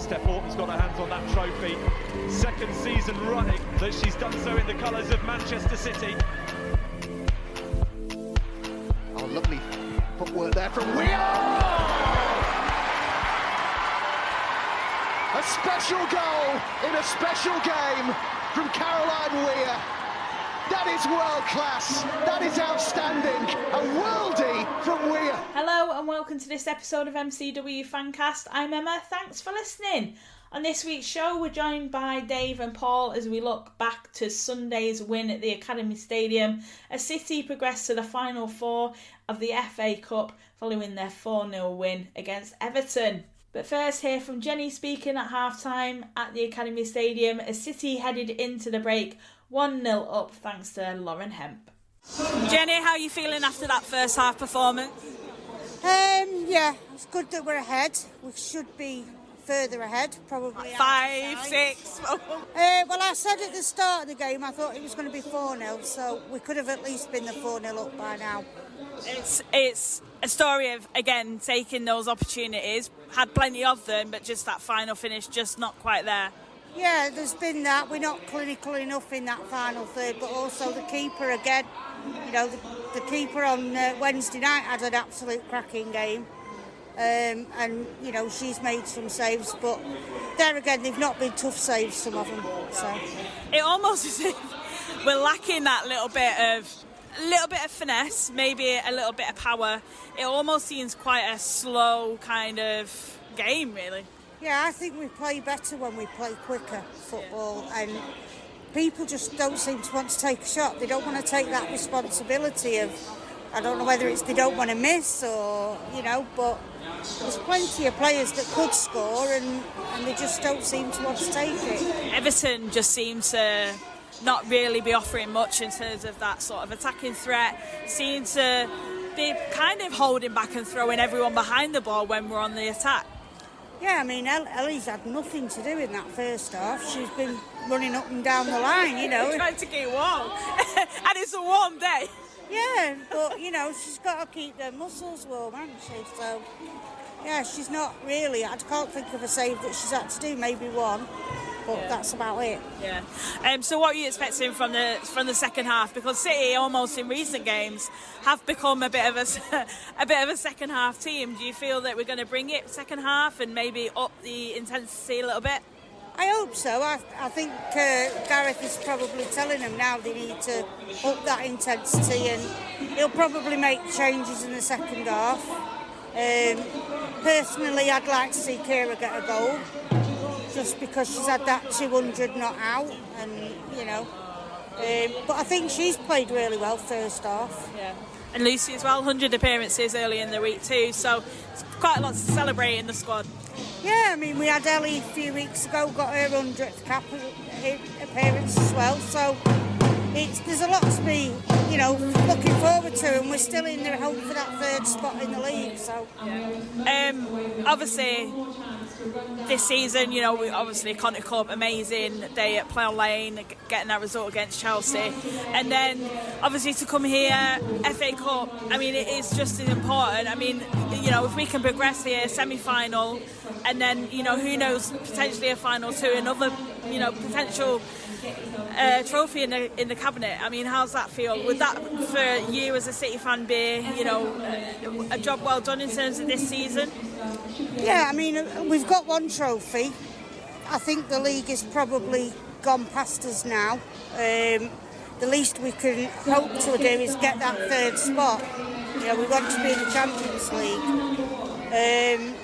and Steph Horton's got her hands on that trophy. Second season running that she's done so in the colours of Manchester City. Oh, lovely footwork there from Weir! A special goal in a special game from Caroline Weir. That is world class. That is outstanding. A worldie from Weir. Hello and welcome to this episode of MCW Fancast. I'm Emma. Thanks for listening. On this week's show, we're joined by Dave and Paul as we look back to Sunday's win at the Academy Stadium as City progressed to the final four of the FA Cup following their 4-0 win against Everton. But first, hear from Jennie speaking at half-time at the Academy Stadium as City headed into the break 1-0 up thanks to Lauren Hemp. Jennie, how are you feeling after that first half performance? Yeah, it's good that we're ahead. We should be further ahead, probably 5, 6. Well, I said at the start of the game I thought it was going to be 4-0, so we could have at least been the 4-0 up by now. It's a story of, again, taking those opportunities. Had plenty of them, but just that final finish, just not quite there. Yeah, there's been that. We're not clinical enough in that final third, but also the keeper again. You know, the keeper on Wednesday night had an absolute cracking game. And, you know, she's made some saves, but there again, they've not been tough saves, some of them. So it almost as if we're lacking that little bit of finesse, maybe a little bit of power. It almost seems quite a slow kind of game, really. Yeah, I think we play better when we play quicker football, and people just don't seem to want to take a shot. They don't want to take that responsibility of, I don't know whether it's they don't want to miss or, you know, but there's plenty of players that could score and they just don't seem to want to take it. Everton just seem to not really be offering much in terms of that sort of attacking threat. Seem to be kind of holding back and throwing everyone behind the ball when we're on the attack. Yeah, I mean, Ellie's had nothing to do in that first half. She's been running up and down the line, you know. Trying to get warm. And it's a warm day. Yeah, but, you know, she's got to keep her muscles warm, hasn't she? So, yeah, she's not really... I can't think of a save that she's had to do, maybe one. But that's about it. Yeah. So what are you expecting from the second half? Because City, almost in recent games, have become a bit of a second half team. Do you feel that we're going to bring it second half and maybe up the intensity a little bit? I hope so. I think Gareth is probably telling them now they need to up that intensity, and he'll probably make changes in the second half. Personally, I'd like to see Kira get a goal, just because she's had that 200 not out, and you know. But I think she's played really well first half. Yeah. And Lucy as well, 100 appearances early in the week too, so it's quite a lot to celebrate in the squad. Yeah, I mean, we had Ellie a few weeks ago, got her 100th cap appearance as well, so there's a lot to be, you know, looking forward to, and we're still in there hoping for that third spot in the league, so. Yeah. Obviously, this season, you know, we obviously Conti Cup, amazing day at Plough Lane, getting that result against Chelsea, and then obviously to come here, FA Cup. I mean, it is just as important. I mean, you know, if we can progress here, semi-final, and then, you know, who knows, potentially a final to another, you know, potential trophy in the cabinet. I mean, how's that feel? Would that, for you as a City fan, be, you know, a job well done in terms of this season? Yeah, I mean, we've got one trophy. I think the league is probably gone past us now. The least we can hope to do is get that third spot. You know, we want to be in the Champions League.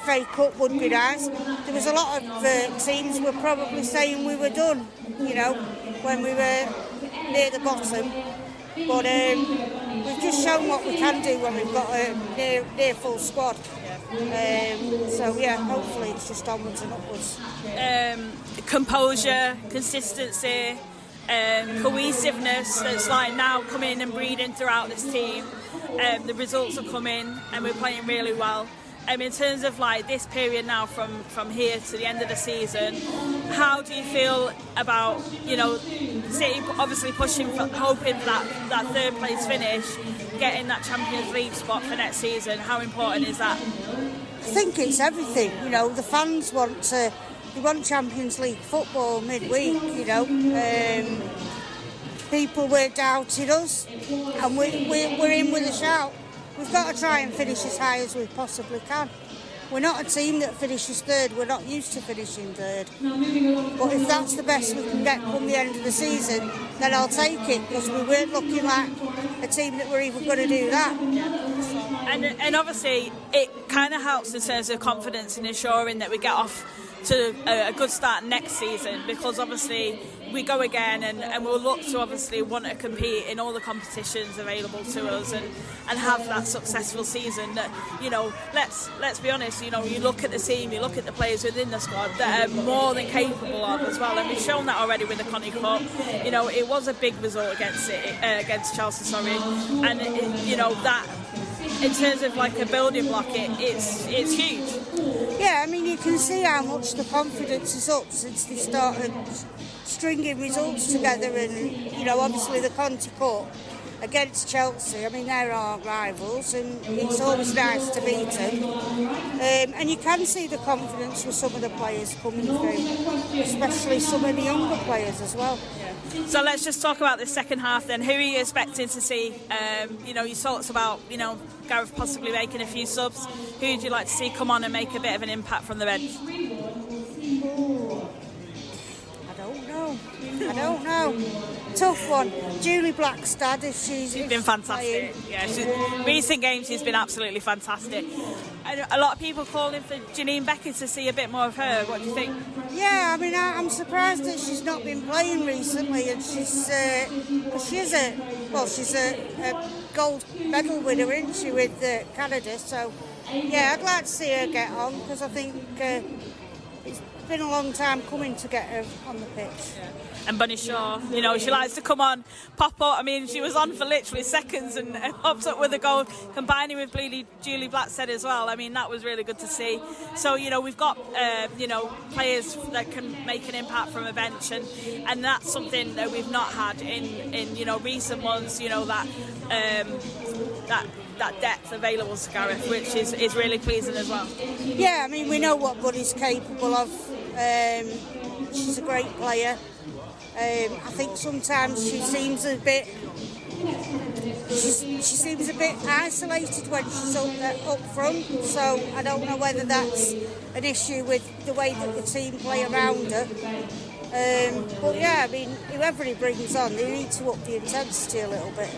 FA Cup would be nice. There was a lot of teams were probably saying we were done, you know, when we were near the bottom. But we've just shown what we can do when we've got a near full squad. So yeah, hopefully it's just onwards and upwards. Composure, consistency, cohesiveness that's like now coming and breeding throughout this team. The results are coming and we're playing really well. In terms of like this period now from here to the end of the season, how do you feel about, you know, City obviously pushing for, hoping for that third place finish, getting that Champions League spot for next season? How important is that? think it's everything. You know, the fans want Champions League football midweek. You know, people were doubting us, and we're in with a shout. We've got to try and finish as high as we possibly can. We're not a team that finishes third. We're not used to finishing third. But if that's the best we can get come the end of the season, then I'll take it, because we weren't looking like a team that were even going to do that. And obviously, it kind of helps in terms of confidence in ensuring that we get off to a good start next season, because obviously we go again and we'll look to obviously want to compete in all the competitions available to us and have that successful season that, you know, let's be honest, you know, you look at the team, you look at the players within the squad that are more than capable of as well, and we've shown that already with the Connie Cup. You know, it was a big result against Chelsea, and you know, that in terms of like a building block, it's huge. Yeah, I mean, you can see how much the confidence is up since they started stringing results together, and, you know, obviously the Conti Cup against Chelsea, I mean, they're our rivals, and it's always nice to beat them. And you can see the confidence with some of the players coming through, especially some of the younger players as well. So let's just talk about the second half then. Who are you expecting to see? You know, you talked about, you know, Gareth possibly making a few subs. Who would you like to see come on and make a bit of an impact from the bench? I don't know. Tough one. Julie Blackstad, if she's been fantastic. Yeah, recent games she's been absolutely fantastic. And a lot of people calling for Janine Becker to see a bit more of her. What do you think? Yeah, I mean, I'm surprised that she's not been playing recently, and she's a gold medal winner, isn't she, with Canada? So yeah, I'd like to see her get on, because I think it's been a long time coming to get her on the pitch. Yeah. And Bunny Shaw, you know, she likes to come on, pop up. I mean, she was on for literally seconds and pops up with a goal, combining with Julie Blackstad as well. I mean, that was really good to see. So, you know, we've got, you know, players that can make an impact from a bench, and that's something that we've not had in you know, recent ones, you know, that depth available to Gareth, which is really pleasing as well. Yeah, I mean, we know what Bunny's capable of. She's a great player. I think sometimes she seems a bit isolated when she's up front, so I don't know whether that's an issue with the way that the team play around her. But yeah, I mean, whoever he brings on, they need to up the intensity a little bit.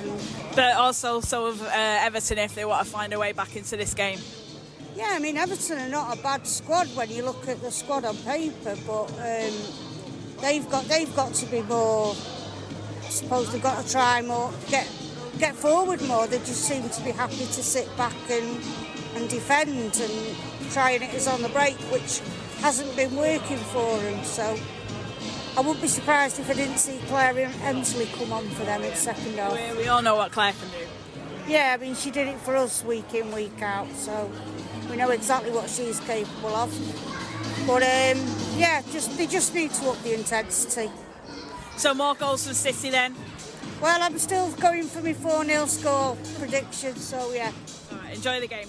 But also so of Everton, if they want to find a way back into this game. Yeah, I mean, Everton are not a bad squad when you look at the squad on paper, but they've got to be more. I suppose they've got to try more, get forward more. They just seem to be happy to sit back and defend and trying it as on the break, which hasn't been working for them. So I wouldn't be surprised if I didn't see Claire Emsley come on for them in the second half. We all know what Claire can do. Yeah, I mean, she did it for us week in, week out, so we know exactly what she's capable of. But yeah, they just need to up the intensity. So more goals from City then? Well, I'm still going for my 4-0 score prediction, so yeah. All right, enjoy the game.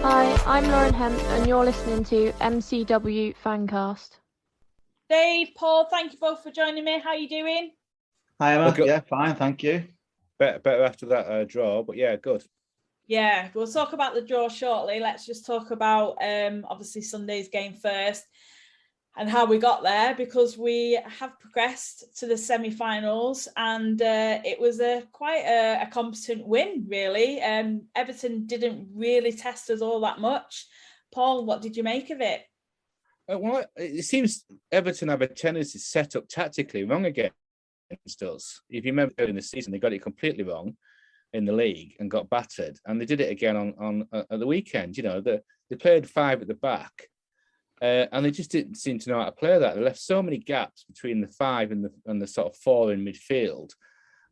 Hi, I'm Lauren Hemp and you're listening to mcwfancast. Dave, Paul, thank you both for joining me. How are you doing? Hi, Emma. Yeah, fine, thank you. Better after that draw, but yeah, good. Yeah, we'll talk about the draw shortly. Let's just talk about obviously Sunday's game first and how we got there, because we have progressed to the semi-finals, and it was quite a competent win, really. Everton didn't really test us all that much. Paul, what did you make of it? Well, it seems Everton have a tendency to set up tactically wrong against us. If you remember earlier in the season, they got it completely wrong in the league and got battered, and they did it again on at the weekend. You know, they played 5 at the back, and they just didn't seem to know how to play that. They left so many gaps between the 5 and the sort of 4 in midfield,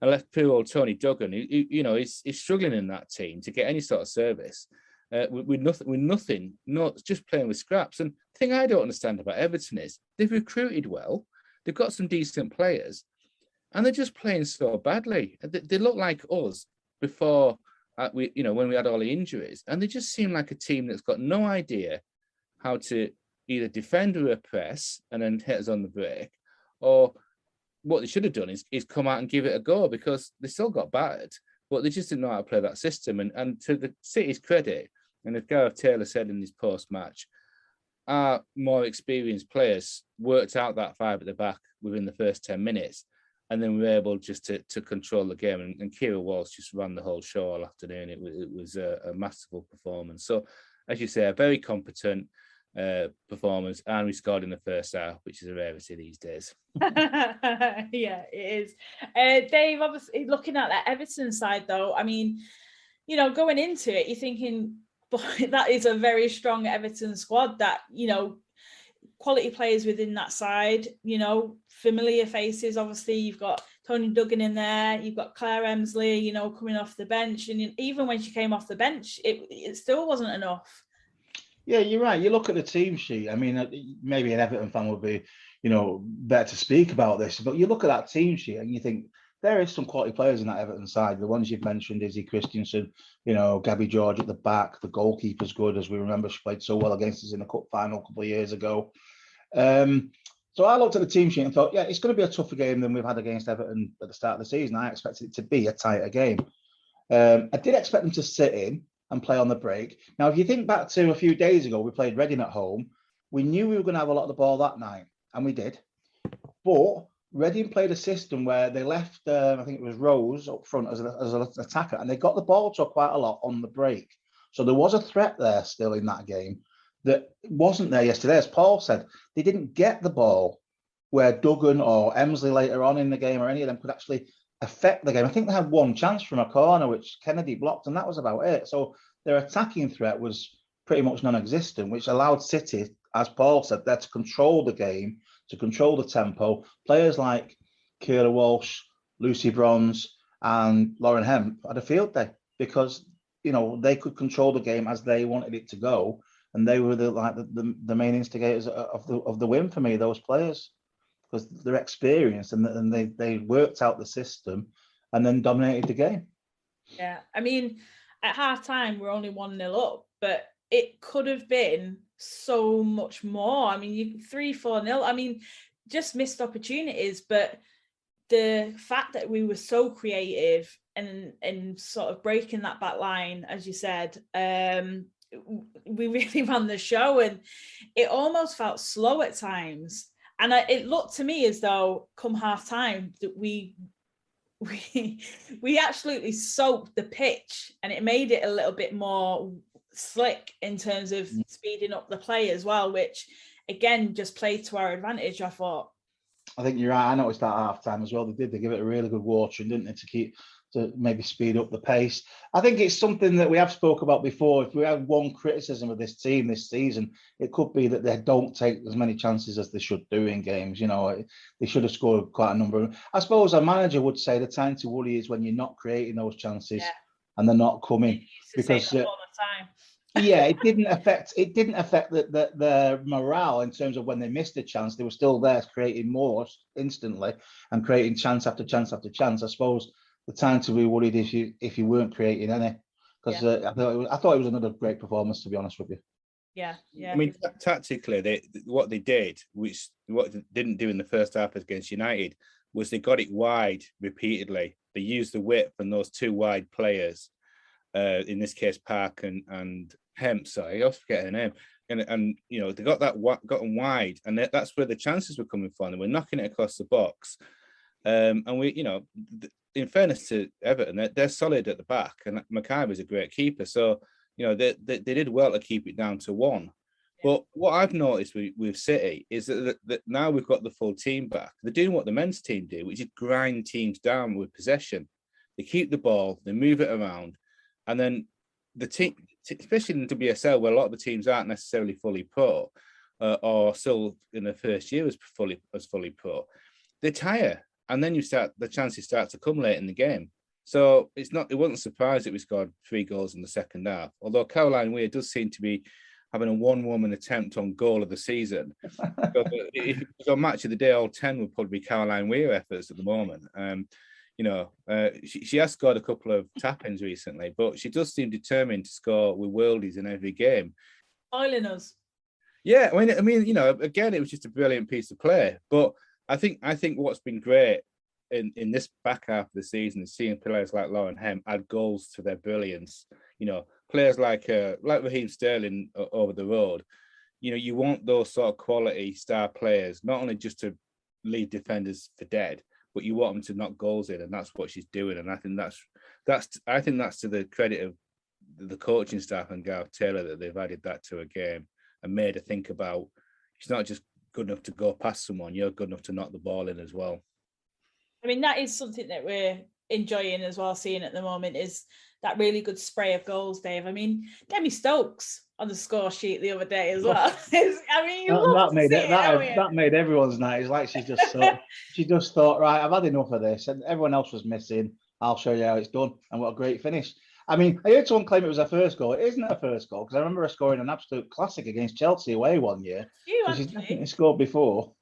and left poor old Tony Duggan, who you know, is struggling in that team to get any sort of service. with nothing, not just playing with scraps. And the thing I don't understand about Everton is they've recruited well, they've got some decent players, and they're just playing so badly. They look like us before when we had all the injuries, and they just seem like a team that's got no idea how to either defend or press and then hit us on the break, or what they should have done is come out and give it a go, because they still got battered, but they just didn't know how to play that system. And to the City's credit, and as Gareth Taylor said in his post-match, our more experienced players worked out that five at the back within the first 10 minutes, and then we were able just to control the game. And Kira Walsh just ran the whole show all afternoon. It was a masterful performance. So, as you say, a very competent performance, and we scored in the first half, which is a rarity these days. Yeah, it is. Dave, obviously, looking at that Everton side, though, I mean, going into it, you're thinking, boy, that is a very strong Everton squad. That quality players within that side, familiar faces. Obviously, you've got Tony Duggan in there, you've got Claire Emsley, coming off the bench. And even when she came off the bench, it still wasn't enough. Yeah, you're right. You look at the team sheet. I mean, maybe an Everton fan would be, better to speak about this. But you look at that team sheet and you think there is some quality players in that Everton side. The ones you've mentioned, Izzy Christensen, Gabby George at the back. The goalkeeper's good, as we remember. She played so well against us in the cup final a couple of years ago. So I looked at the team sheet and thought, yeah, it's going to be a tougher game than we've had against Everton at the start of the season. I expected it to be a tighter game. I did expect them to sit in and play on the break. Now, if you think back to a few days ago, we played Reading at home. We knew we were going to have a lot of the ball that night, and we did. But Reading played a system where they left, I think it was Rose up front as an attacker, and they got the ball to quite a lot on the break. So there was a threat there still in that game that wasn't there yesterday. As Paul said, they didn't get the ball where Duggan or Emsley later on in the game or any of them could actually affect the game. I think they had one chance from a corner, which Kennedy blocked, and that was about it. So their attacking threat was pretty much non-existent, which allowed City, as Paul said, there to control the game, to control the tempo. Players like Kira Walsh, Lucy Bronze, and Lauren Hemp had a field day because they could control the game as they wanted it to go, and they were the main instigators of the win for me. Those players, because they're experienced and they worked out the system and then dominated the game. Yeah, I mean, at half time we're only 1-0 up, but it could have been so much more. I mean, 3-4-0. I mean, just missed opportunities, but the fact that we were so creative and sort of breaking that back line, as you said, we really ran the show, and it almost felt slow at times. And it looked to me as though come half time that we absolutely soaked the pitch, and it made it a little bit more slick in terms of speeding up the play as well, which again just played to our advantage, I thought. I think you're right. I noticed that at half time as well. They give it a really good watering, didn't they, to maybe speed up the pace. I think it's something that we have spoke about before. If we have one criticism of this team this season, it could be that they don't take as many chances as they should do in games. They should have scored quite a number. I suppose a manager would say the time to worry is when you're not creating those chances and they're not coming. Because all the time. Yeah, it didn't affect the morale in terms of when they missed a chance. They were still there creating more instantly and creating chance after chance after chance. I suppose the time to be worried if you weren't creating any, because I thought it was another great performance, to be honest with you. Yeah. I mean, tactically, what they did, which what they didn't do in the first half against United, was they got it wide repeatedly. They used the width and those two wide players, in this case Park and Hemp. Sorry, I always forget her name. And they got them wide, and that's where the chances were coming from. They were knocking it across the box, and we, in fairness to Everton, they're solid at the back, and Mackay was a great keeper. So, they did well to keep it down to one. But what I've noticed with City is that now we've got the full team back. They're doing what the men's team do, which is grind teams down with possession. They keep the ball, they move it around, and then the team, especially in WSL, where a lot of the teams aren't necessarily fully pro or still in their first year as fully pro, they tire. And then the chances start to come late in the game. So it wasn't surprised that we scored 3 goals in the second half. Although Caroline Weir does seem to be having a one-woman attempt on goal of the season. So if it was on match of the day, all 10 would probably be Caroline Weir efforts at the moment. She has scored a couple of tap-ins recently, but she does seem determined to score with worldies in every game. Spoiling us. Yeah, I mean, again, it was just a brilliant piece of play. But I think what's been great in this back half of the season is seeing players like Lauren Hemp add goals to their brilliance. Players like Raheem Sterling over the road. You want those sort of quality star players, not only just to leave defenders for dead, but you want them to knock goals in, and that's what she's doing. And I think that's to the credit of the coaching staff and Gareth Taylor that they've added that to a game and made her think about it's not just good enough to go past someone, you're good enough to knock the ball in as well. I mean, that is something that we're enjoying as well, seeing at the moment, is that really good spray of goals, Dave. I mean, Demi Stokes on the score sheet the other day as well. I mean, that made everyone's night. It's like she just thought, right, I've had enough of this, and everyone else was missing. I'll show you how it's done, and what a great finish. I mean, I heard someone claim it was her first goal. It isn't her first goal, because I remember her scoring an absolute classic against Chelsea away one year. So she's definitely scored before.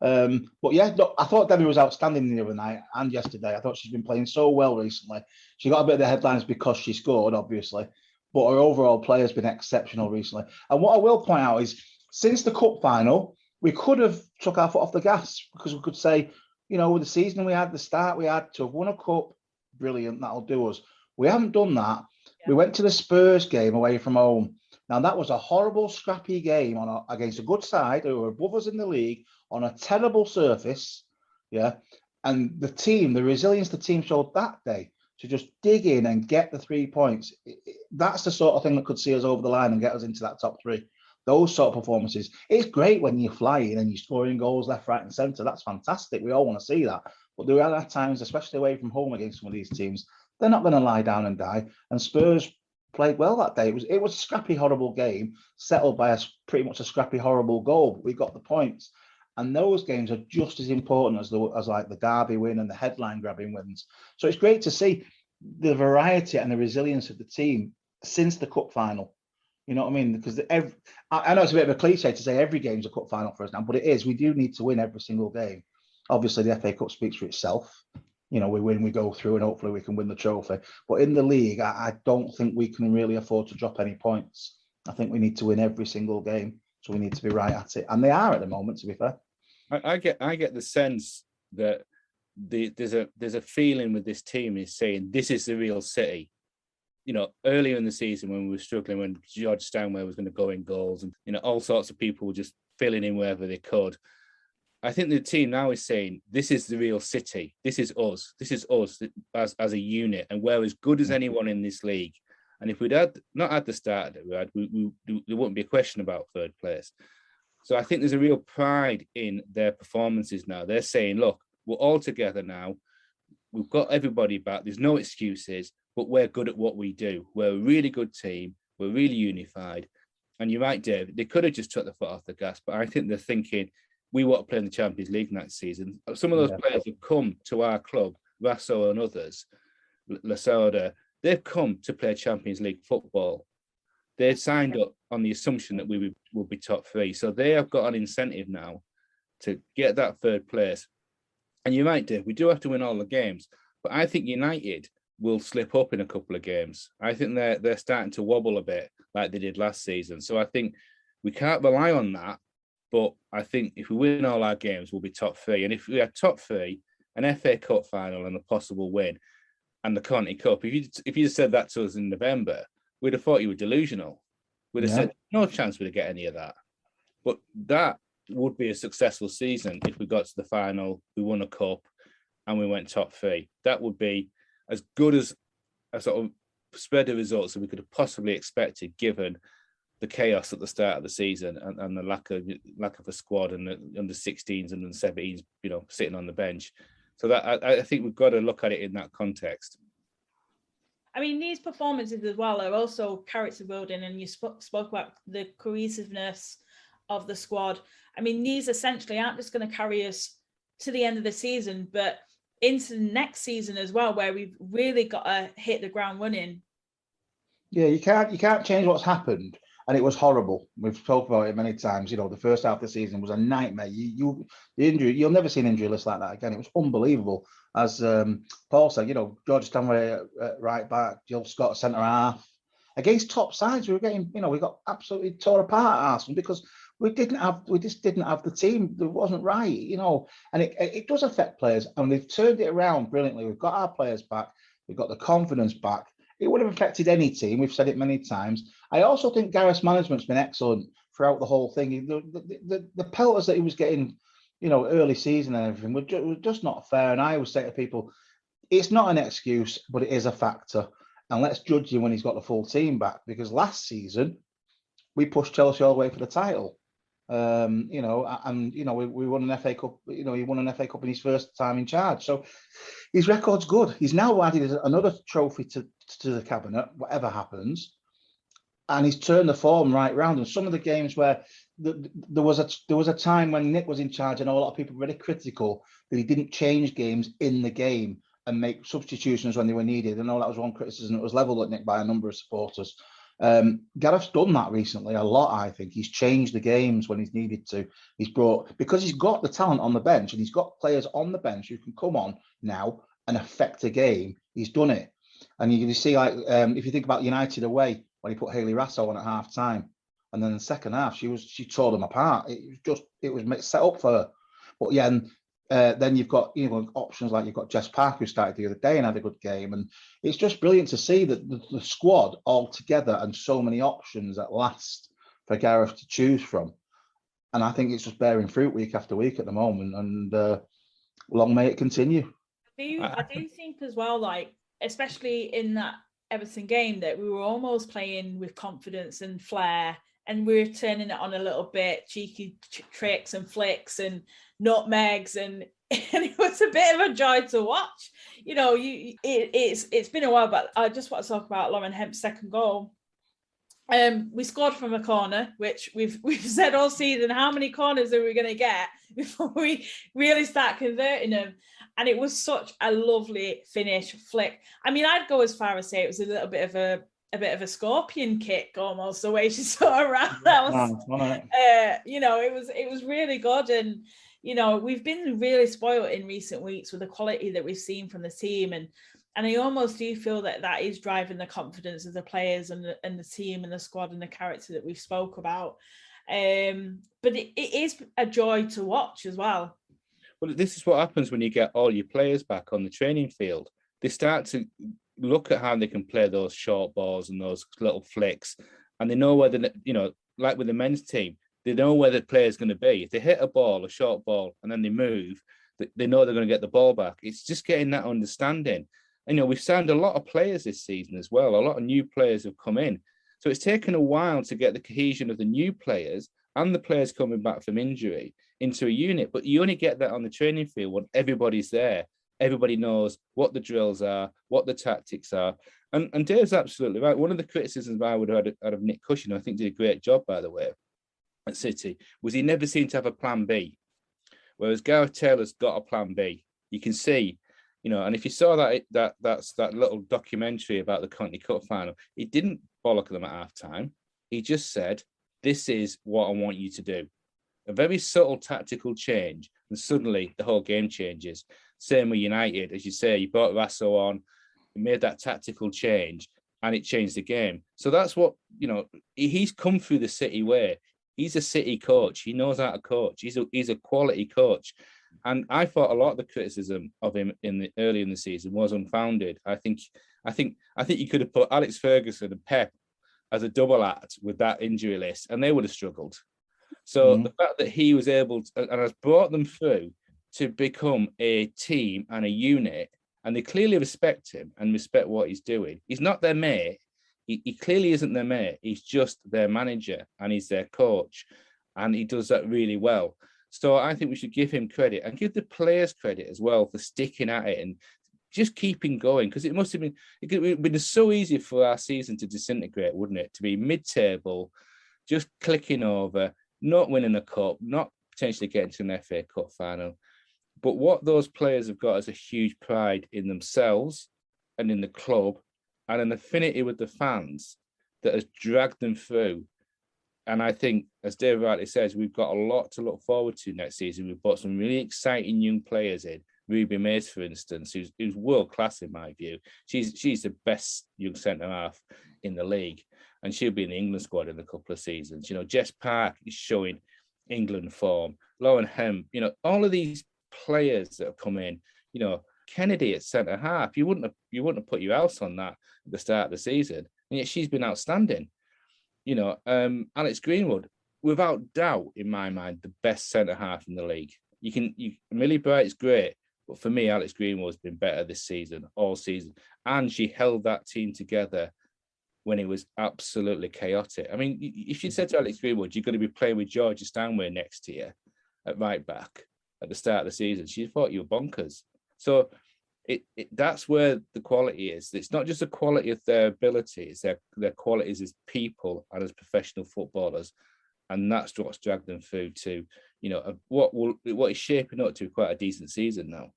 But yeah, look, I thought Debbie was outstanding the other night and yesterday. I thought she's been playing so well recently. She got a bit of the headlines because she scored, obviously, but her overall play has been exceptional recently. And what I will point out is, since the cup final, we could have took our foot off the gas, because we could say, with the season we had, the start we had, to have won a cup, brilliant, that'll do us. We haven't done that. Yeah. We went to the Spurs game away from home. Now, that was a horrible, scrappy game against a good side who were above us in the league on a terrible surface. Yeah. And the resilience the team showed that day to just dig in and get the 3 points, that's the sort of thing that could see us over the line and get us into that top 3. Those sort of performances. It's great when you're flying and you're scoring goals left, right, and centre. That's fantastic. We all want to see that. But there are times, especially away from home against some of these teams, they're not going to lie down and die. And Spurs played well that day. It was a scrappy, horrible game, settled by pretty much a scrappy, horrible goal. But we got the points. And those games are just as important as like the Derby win and the headline-grabbing wins. So it's great to see the variety and the resilience of the team since the cup final. You know what I mean? Because I know it's a bit of a cliche to say every game's a cup final for us now, but it is. We do need to win every single game. Obviously, the FA Cup speaks for itself. We win, we go through, and hopefully we can win the trophy. But in the league, I don't think we can really afford to drop any points. I think we need to win every single game. So we need to be right at it. And they are at the moment, to be fair. I get the sense that there's a feeling with this team is saying this is the real City. Earlier in the season when we were struggling, when George Stanway was going to go in goals, and all sorts of people were just filling in wherever they could. I think the team now is saying this is the real City. This is us. This is us as a unit, and we're as good as anyone in this league. And if we'd not had the start that we had, there wouldn't be a question about third place. So I think there's a real pride in their performances now. They're saying, look, we're all together now. We've got everybody back. There's no excuses, but we're good at what we do. We're a really good team. We're really unified. And you're right, Dave, they could have just took the foot off the gas, but I think they're thinking, we want to play in the Champions League next season. Some of those players have come to our club, Rasso and others, Lasoda, they've come to play Champions League football. They signed up on the assumption that we would be top 3. So they have got an incentive now to get that third place. And you're right, Dave, we do have to win all the games. But I think United will slip up in a couple of games. I think they're starting to wobble a bit like they did last season. So I think we can't rely on that. But I think if we win all our games, we'll be top 3. And if we have top 3, an FA Cup final and a possible win, and the Conti Cup, if you said that to us in November, we'd have thought you were delusional. We'd have said, no chance we'd get any of that. But that would be a successful season if we got to the final, we won a cup, and we went top 3. That would be as good as a sort of spread of results that we could have possibly expected, given the chaos at the start of the season and the lack of a squad and the under 16s and the 17s, sitting on the bench. So that I think we've got to look at it in that context. I mean, these performances as well are also character building, and you spoke about the cohesiveness of the squad. I mean, these essentially aren't just going to carry us to the end of the season, but into the next season as well, where we've really got to hit the ground running. Yeah, you can't change what's happened, and it was horrible. We've talked about it many times. The first half of the season was a nightmare. The injury, you'll never see an injury list like that again. It was unbelievable. As Paul said, George Stanley at right back, Jill Scott centre half. Against top sides, we got absolutely tore apart at Arsenal because we just didn't have the team. It wasn't right, and it does affect players, and they've turned it around brilliantly. We've got our players back. We've got the confidence back. It would have affected any team. We've said it many times. I also think Gareth's management's been excellent throughout the whole thing. The pelters that he was getting, early season and everything were just not fair. And I always say to people, it's not an excuse, but it is a factor. And let's judge him when he's got the full team back. Because last season, we pushed Chelsea all the way for the title. We won an FA Cup. He won an FA Cup in his first time in charge. So his record's good. He's now added another trophy to the cabinet, whatever happens, and he's turned the form right round. And some of the games where there was a time when Nick was in charge, and a lot of people were very critical that he didn't change games in the game and make substitutions when they were needed. I know that was one criticism that was levelled at Nick by a number of supporters. Gareth's done that recently a lot. I think he's changed the games when he's needed to. Because he's got the talent on the bench, and he's got players on the bench who can come on now and affect a game. He's done it. And you see, if you think about United away, when he put Hayley Rasso on at half time, and then in the second half, she tore them apart. It was set up for her. But yeah, and then you've got options like you've got Jess Park, who started the other day and had a good game, and it's just brilliant to see that the squad all together and so many options at last for Gareth to choose from. And I think it's just bearing fruit week after week at the moment, and long may it continue. I do think as well, especially in that Everton game, that we were almost playing with confidence and flair, and we were turning it on a little bit, cheeky tricks and flicks and nutmegs, and it was a bit of a joy to watch. It's been a while, but I just want to talk about Lauren Hemp's second goal. We scored from a corner, which we've said all season, how many corners are we going to get before we really start converting them? And it was such a lovely finish flick. I mean, I'd go as far as say it was a little bit of a scorpion kick almost, the way she saw around. That was, it was really good. And we've been really spoiled in recent weeks with the quality that we've seen from the team, and I almost do feel that is driving the confidence of the players and the team and the squad and the character that we've spoke about. But it is a joy to watch as well. Well, this is what happens when you get all your players back on the training field. They start to look at how they can play those short balls and those little flicks, and they know whether, like with the men's team, they know where the player's going to be. If they hit a short ball, and then they move, they know they're going to get the ball back. It's just getting that understanding. We've signed a lot of players this season as well. A lot of new players have come in. So it's taken a while to get the cohesion of the new players and the players coming back from injury into a unit. But you only get that on the training field when everybody's there. Everybody knows what the drills are, what the tactics are. And Dave's absolutely right. One of the criticisms I would have had out of Nick Cushing, I think did a great job, by the way, at City, was he never seemed to have a plan B. Whereas Gareth Taylor's got a plan B. You can see, and if you saw that little documentary about the County Cup final, he didn't bollock them at half time. He just said, this is what I want you to do. A very subtle tactical change, and suddenly the whole game changes. Same with United, as you say, you brought Rasso on, you made that tactical change, and it changed the game. So that's what, he's come through the City way. He's a City coach. He knows how to coach. He's a quality coach. And I thought a lot of the criticism of him early in the season was unfounded. I think you could have put Alex Ferguson and Pep as a double act with that injury list, and they would have struggled. So the fact that he was able to, and has brought them through to become a team and a unit, and they clearly respect him and respect what he's doing. He's not their mate. He clearly isn't their mate. He's just their manager and he's their coach, and he does that really well. So I think we should give him credit and give the players credit as well for sticking at it and just keeping going, because it could have been so easy for our season to disintegrate, wouldn't it? To be mid-table, just clicking over, not winning a cup, not potentially getting to an FA Cup final. But what those players have got is a huge pride in themselves and in the club and an affinity with the fans that has dragged them through. And I think, as Dave rightly says, we've got a lot to look forward to next season. We've brought some really exciting young players in. Ruby Mace, for instance, who's world class in my view. She's the best young centre half in the league, and she'll be in the England squad in a couple of seasons. You know, Jess Park is showing England form. Lauren Hem, you know, all of these players that have come in. You know, Kennedy at centre half. You wouldn't have put your house on that at the start of the season, and yet she's been outstanding. You know, Alex Greenwood, without doubt, in my mind, the best centre half in the league. Millie Bright's great, but for me, Alex Greenwood's been better this season, all season, and she held that team together when it was absolutely chaotic. I mean, if you said to Alex Greenwood, you're going to be playing with Georgia Stanway next year at right back at the start of the season, she thought you were bonkers. So that's where the quality is. It's not just the quality of their ability, it's their qualities as people and as professional footballers. And that's what's dragged them through to, you know, what is shaping up to quite a decent season now.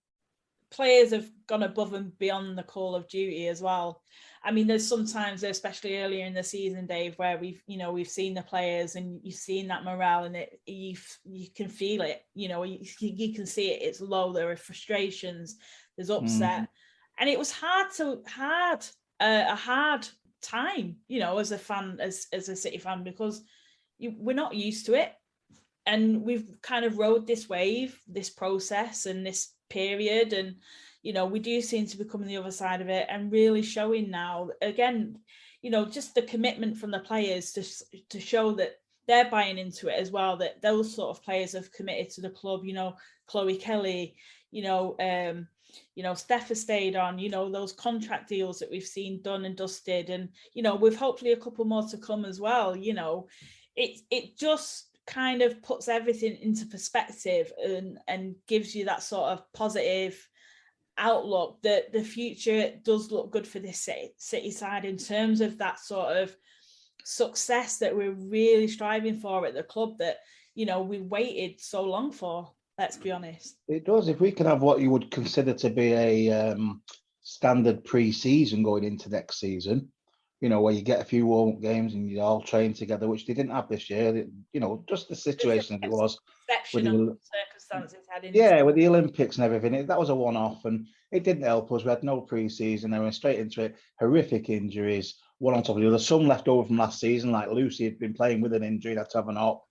Players have gone above and beyond the call of duty as well. I mean, there's sometimes, especially earlier in the season, Dave, where we've seen the players and you've seen that morale, and you can feel it. You know, you can see it. It's low. There are frustrations. There's upset, and it was a hard time, you know, as a fan, as a City fan, because we're not used to it, and we've kind of rode this wave, this process, and this period, and you know, we do seem to be coming the other side of it and really showing now again, you know, just the commitment from the players to show that they're buying into it as well, that those sort of players have committed to the club. You know, Chloe Kelly, you know, Steph has stayed on, you know, those contract deals that we've seen done and dusted, and you know, with hopefully a couple more to come as well. You know, it just kind of puts everything into perspective and gives you that sort of positive outlook that the future does look good for this city side in terms of that sort of success that we're really striving for at the club, that, you know, we waited so long for. Let's be honest. It does. If we can have what you would consider to be a standard pre-season going into next season, you know, where you get a few warm-up games and you all train together, which they didn't have this year. You know, just the situation as it was. Exceptional circumstances heading. Yeah, with the Olympics and everything, that was a one-off, and it didn't help us. We had no pre-season. They went straight into it. Horrific injuries, one on top of the other. Some left over from last season, like Lucy had been playing with an injury, had to have an op.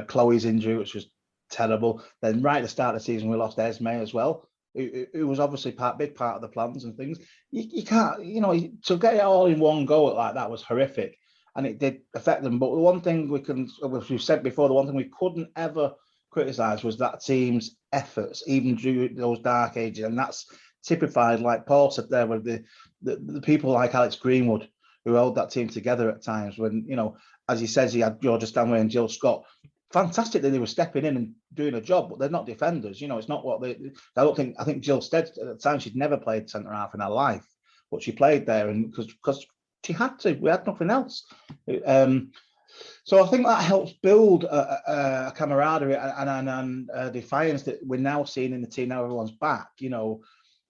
Chloe's injury, which was terrible. Then right at the start of the season, we lost Esme as well. It was obviously big part of the plans and things. You can't, you know, to get it all in one go like that was horrific, and it did affect them. But the one thing which we've said before, the one thing we couldn't ever criticise was that team's efforts, even during those dark ages, and that's typified, like Paul said there, with the people like Alex Greenwood who held that team together at times. When, you know, as he says, he had Georgia Stanway and Jill Scott. Fantastic that they were stepping in and doing a job, but they're not defenders. You know, it's not what I think Jill Stead at the time, she'd never played centre half in her life, but she played there, and because she had to, we had nothing else. So I think that helps build a camaraderie and a defiance that we're now seeing in the team. Now everyone's back. You know,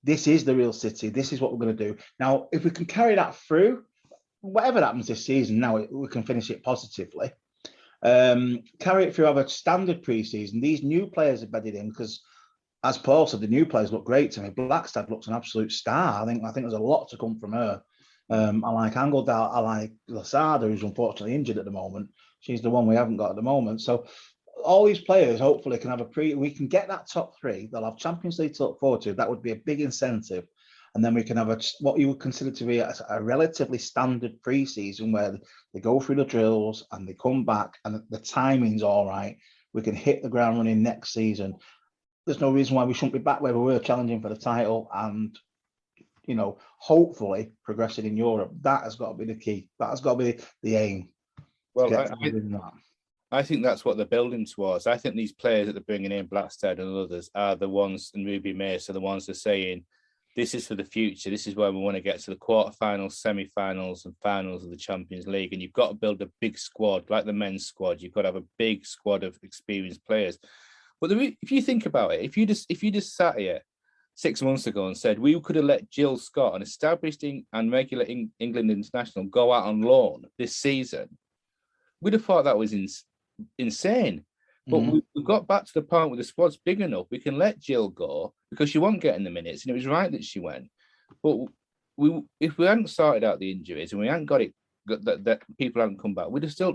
this is the real City. This is what we're going to do. Now, if we can carry that through, whatever happens this season, now we can finish it positively. Carry it through, have a standard pre-season. These new players are bedded in, because, as Paul said, the new players look great to me. Blackstad looks an absolute star. I think there's a lot to come from her. I like Angledal. I like Lasada, who's unfortunately injured at the moment. She's the one we haven't got at the moment. So all these players hopefully can have we can get that top three. They'll have Champions League to look forward to. That would be a big incentive. And then we can have what you would consider to be a relatively standard pre-season, where they go through the drills and they come back and the timing's all right. We can hit the ground running next season. There's no reason why we shouldn't be back where we were, challenging for the title and, you know, hopefully progressing in Europe. That has got to be the key. That has got to be the aim. Well, I think that's what they're building towards. I think these players that they're bringing in, Blackstad and others, are the ones, and Ruby Mace are the ones that are saying, this is for the future. This is where we want to get to the quarterfinals, semi-finals and finals of the Champions League. And you've got to build a big squad, like the men's squad. You've got to have a big squad of experienced players. But if you think about it, if you just sat here 6 months ago and said we could have let Jill Scott, an established and regular England international, go out on loan this season, we'd have thought that was insane. But we got back to the point where the squad's big enough, we can let Jill go because she won't get in the minutes, and it was right that she went. But if we hadn't sorted out the injuries and we hadn't got it, that people haven't come back,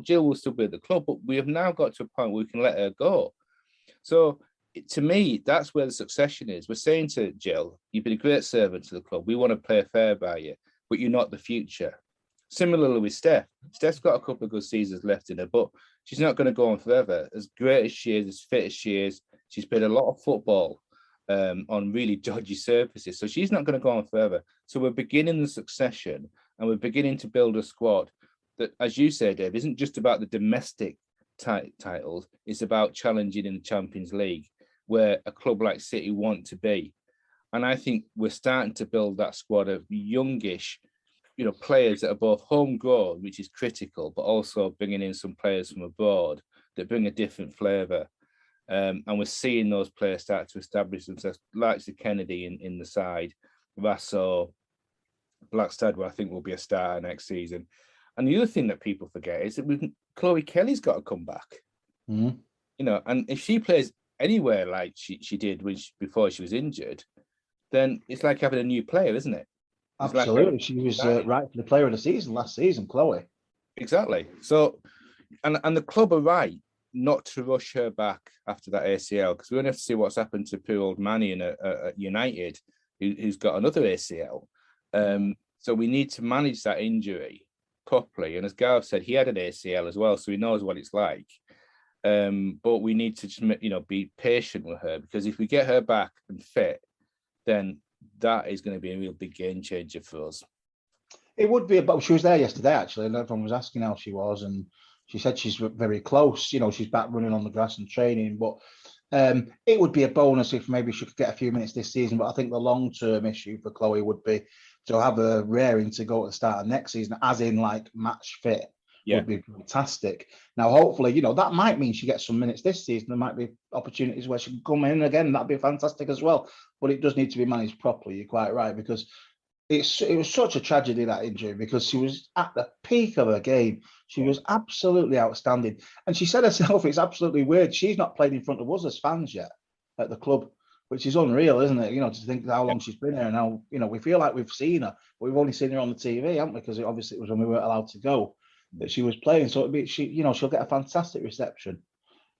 Jill will still be at the club. But we have now got to a point where we can let her go. So to me, that's where the succession is. We're saying to Jill, you've been a great servant to the club. We want to play fair by you, but you're not the future. Similarly with Steph. Steph's got a couple of good seasons left in her, but she's not going to go on forever. As great as she is, as fit as she is, she's played a lot of football on really dodgy surfaces. So she's not going to go on forever. So we're beginning the succession and we're beginning to build a squad that, as you say, Dave, isn't just about the domestic titles. It's about challenging in the Champions League, where a club like City want to be. And I think we're starting to build that squad of youngish, players that are both homegrown, which is critical, but also bringing in some players from abroad that bring a different flavour. And we're seeing those players start to establish themselves, like the Kennedy in the side, Rasso, Blackstad, who I think will be a starter next season. And the other thing that people forget is that Chloe Kelly's got to come back. And if she plays anywhere like she did before she was injured, then it's like having a new player, isn't it? It's Absolutely. She was right for the player of the season last season, Chloe. Exactly. So, and the club are right not to rush her back after that ACL, because we're going to have to see what's happened to poor old Manny at United, who's got another ACL. So we need to manage that injury properly. And as Gareth said, he had an ACL as well, so he knows what it's like. But we need to, be patient with her, because if we get her back and fit, then that is going to be a real big game changer for us. It would be, but she was there yesterday actually, and everyone was asking how she was, and she said she's very close. She's back running on the grass and training. But it would be a bonus if maybe she could get a few minutes this season. But I think the long-term issue for Chloe would be to have her raring to go at the start of next season, as in like match fit. Would be fantastic. Now, hopefully, that might mean she gets some minutes this season. There might be opportunities where she can come in again. That'd be fantastic as well. But it does need to be managed properly. You're quite right, because it was such a tragedy, that injury, because she was at the peak of her game. She was absolutely outstanding. And she said herself, it's absolutely weird. She's not played in front of us as fans yet at the club, which is unreal, isn't it? To think how long she's been here and how, we feel like we've seen her, but we've only seen her on the TV, haven't we? Because obviously it was when we weren't allowed to go that she was playing. So she'll get a fantastic reception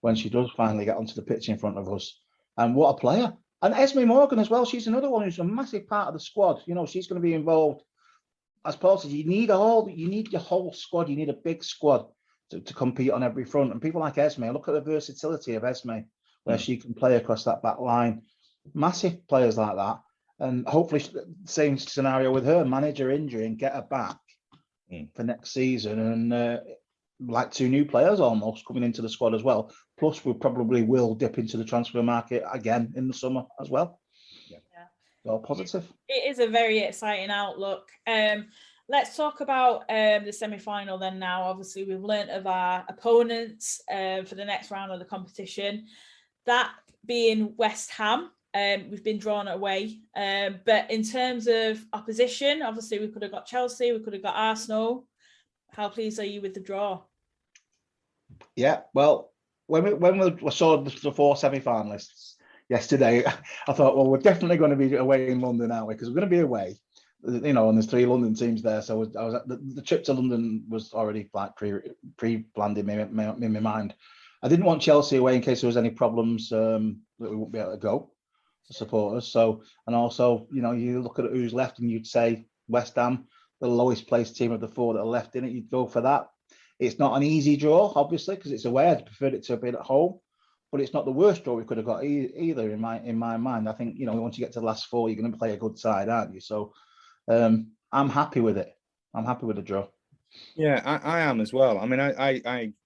when she does finally get onto the pitch in front of us. And what a player. And Esme Morgan as well. She's another one who's a massive part of the squad. She's going to be involved. As Paul said, you need your whole squad. You need a big squad to compete on every front. And people like Esme, look at the versatility of Esme, where she can play across that back line. Massive players like that. And hopefully same scenario with her, manage her injury and get her back for next season, and like two new players almost coming into the squad as well. Plus, we probably will dip into the transfer market again in the summer as well. Yeah. So positive. It is a very exciting outlook. Let's talk about the semi-final then now. Obviously, we've learnt of our opponents for the next round of the competition. That being West Ham. We've been drawn away. But in terms of opposition, obviously we could have got Chelsea, we could have got Arsenal. How pleased are you with the draw? Yeah, well, when we saw the four semi-finalists yesterday, I thought, well, we're definitely going to be away in London, aren't we? Because we're going to be away, and there's 3 London teams there. So I was the trip to London was already like pre-planned in my mind. I didn't want Chelsea away in case there was any problems that we wouldn't be able to go to support us. So, and also, you look at who's left and you'd say West Ham, the lowest placed team of the 4 that are left in it, you'd go for that. It's not an easy draw, obviously, because it's away. I'd preferred it to have been at home, but it's not the worst draw we could have got either in my mind. I think, once you get to the last 4, you're going to play a good side, aren't you? So I'm happy with it. I'm happy with the draw. Yeah, I am as well. I mean,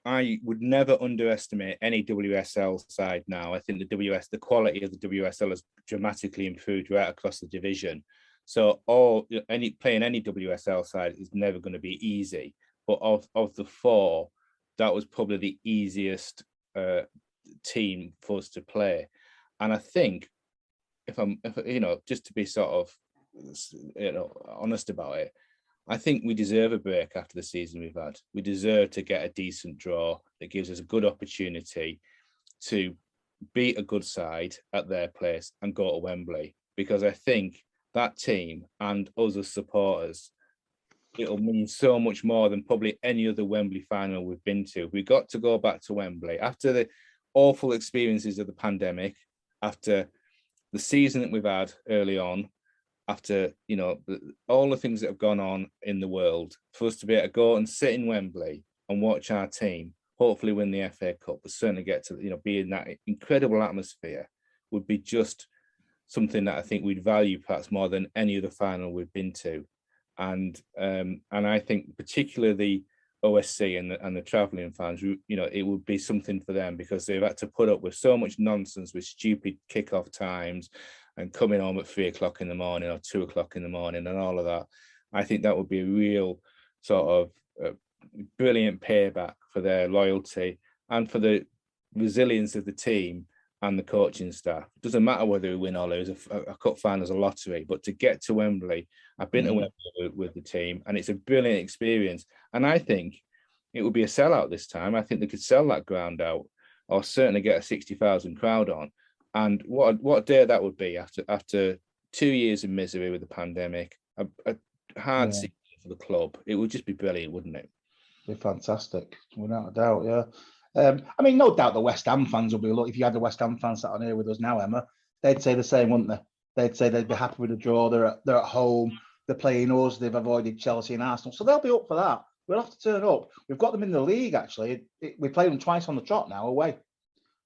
I would never underestimate any WSL side now. I think the quality of the WSL has dramatically improved right across the division. So playing any WSL side is never going to be easy. But of the 4, that was probably the easiest team for us to play. And I think if just to be sort of, honest about it, I think we deserve a break after the season we've had. We deserve to get a decent draw that gives us a good opportunity to beat a good side at their place and go to Wembley, because I think that team and us as supporters, it'll mean so much more than probably any other Wembley final we've been to. We got to go back to Wembley after the awful experiences of the pandemic, after the season that we've had early on, after all the things that have gone on in the world. For us to be able to go and sit in Wembley and watch our team hopefully win the FA Cup, but certainly get to be in that incredible atmosphere would be just something that I think we'd value perhaps more than any other final we've been to. And I think particularly the OSC and the travelling fans, it would be something for them, because they've had to put up with so much nonsense with stupid kickoff times and coming home at 3 o'clock in the morning or 2 o'clock in the morning and all of that. I think that would be a real sort of brilliant payback for their loyalty and for the resilience of the team and the coaching staff. It doesn't matter whether we win or lose. A cup final is a lottery, but to get to Wembley, I've been to Wembley with the team, and it's a brilliant experience. And I think it would be a sellout this time. I think they could sell that ground out, or certainly get a 60,000 crowd on. And what a day that would be after 2 years of misery with the pandemic, a hard season for the club. It would just be brilliant, wouldn't it? Be fantastic, without a doubt. Yeah. I mean, no doubt the West Ham fans will be. Look, if you had the West Ham fans sat on here with us now, Emma, they'd say the same, wouldn't they? They'd say they'd be happy with the draw. They're at home. They're playing us. They've avoided Chelsea and Arsenal, so they'll be up for that. We'll have to turn up. We've got them in the league, actually. We play them twice on the trot now away.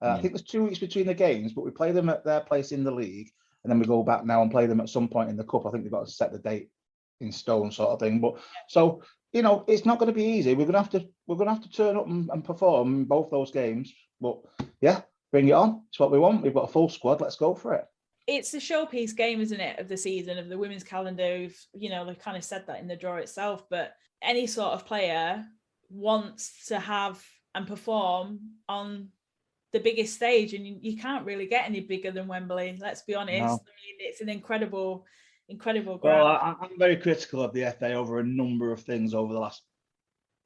I think there's 2 weeks between the games, but we play them at their place in the league, and then we go back now and play them at some point in the cup. I think they've got to set the date in stone, sort of thing. But so it's not going to be easy. We're going to have to turn up and perform in both those games. But yeah, bring it on. It's what we want. We've got a full squad. Let's go for it. It's the showpiece game, isn't it, of the season, of the women's calendar. They kind of said that in the draw itself, but any sort of player wants to have and perform on the biggest stage, and you can't really get any bigger than Wembley, let's be honest. No. I mean, it's an incredible ground. Well, I'm very critical of the FA over a number of things over the last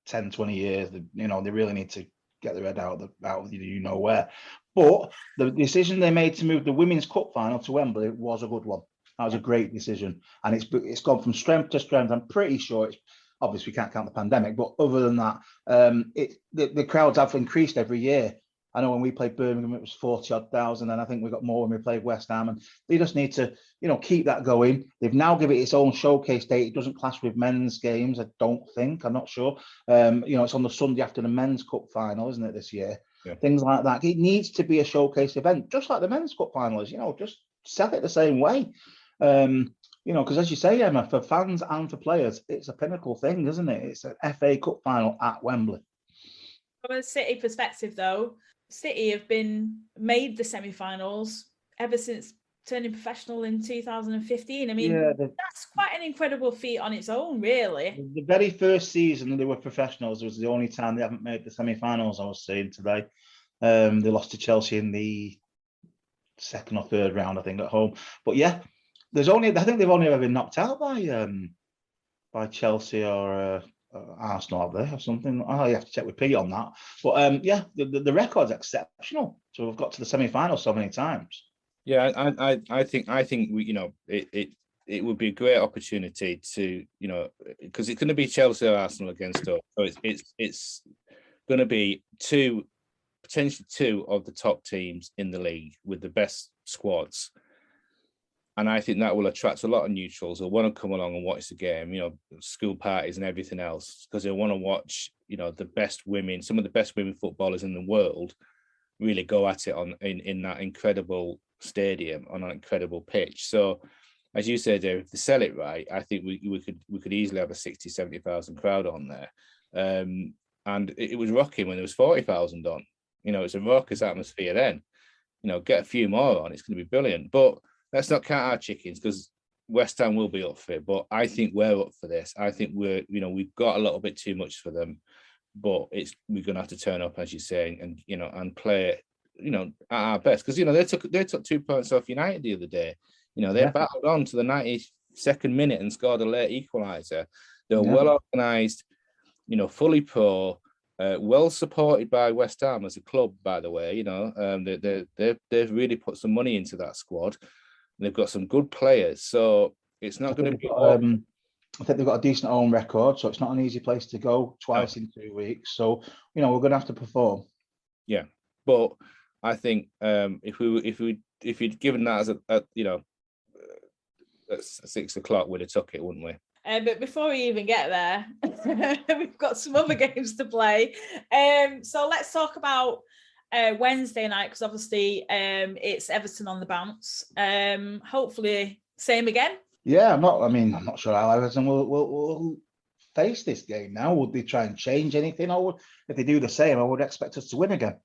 10, 20 years. They really need to get their head out of where. But the decision they made to move the Women's Cup final to Wembley was a good one. That was a great decision. And it's gone from strength to strength. I'm pretty sure obviously we can't count the pandemic, but other than that, the crowds have increased every year. I know when we played Birmingham, it was 40-odd thousand, and I think we got more when we played West Ham. And they just need to, keep that going. They've now given it its own showcase date. It doesn't clash with men's games, I don't think. I'm not sure. It's on the Sunday after the men's cup final, isn't it, this year? Yeah. Things like that. It needs to be a showcase event, just like the men's cup final is. Just sell it the same way. Because as you say, Emma, for fans and for players, it's a pinnacle thing, isn't it? It's an FA Cup final at Wembley. From a City perspective, though, City have been made the semi-finals ever since turning professional in 2015. I mean, that's quite an incredible feat on its own, really. The very first season they were professionals was the only time they haven't made the semi-finals, I was saying today. They lost to Chelsea in the second or third round, I think, at home. But yeah, I think they've only ever been knocked out by Chelsea or Arsenal, have they, or something? You have to check with Pete on that. But the record's exceptional. So we've got to the semi-final so many times. Yeah, I think it would be a great opportunity to because it's going to be Chelsea or Arsenal against us. So it's going to be potentially two of the top teams in the league with the best squads. And I think that will attract a lot of neutrals who want to come along and watch the game, school parties and everything else, because they want to watch, the best women, some of the best women footballers in the world really go at it in that incredible stadium on an incredible pitch. So, as you said, Dave, if they sell it right, I think we could easily have a 60, 70,000 crowd on there. And it was rocking when there was 40,000 on. It's a raucous atmosphere then. Get a few more on, it's going to be brilliant. But let's not count our chickens, because West Ham will be up for it. But I think we're up for this. I think we've got a little bit too much for them, but we're going to have to turn up, as you're saying, and and play at our best, because they took 2 points off United the other day. They battled on to the 92nd minute and scored a late equaliser. They were well organised, fully pro, well supported by West Ham as a club. By the way, they've really put some money into that squad. They've got some good players, so it's not going to be. I think they've got a decent home record, so it's not an easy place to go twice in 2 weeks. So we're going to have to perform. Yeah, but I think if you'd given that as at 6 o'clock, we'd have took it, wouldn't we? But before we even get there, we've got some other games to play. So let's talk about Wednesday night, because obviously it's Everton on the bounce. Hopefully, same again. Yeah, I'm not sure how Everton will face this game now. Would they try and change anything, or if they do the same, I would expect us to win again.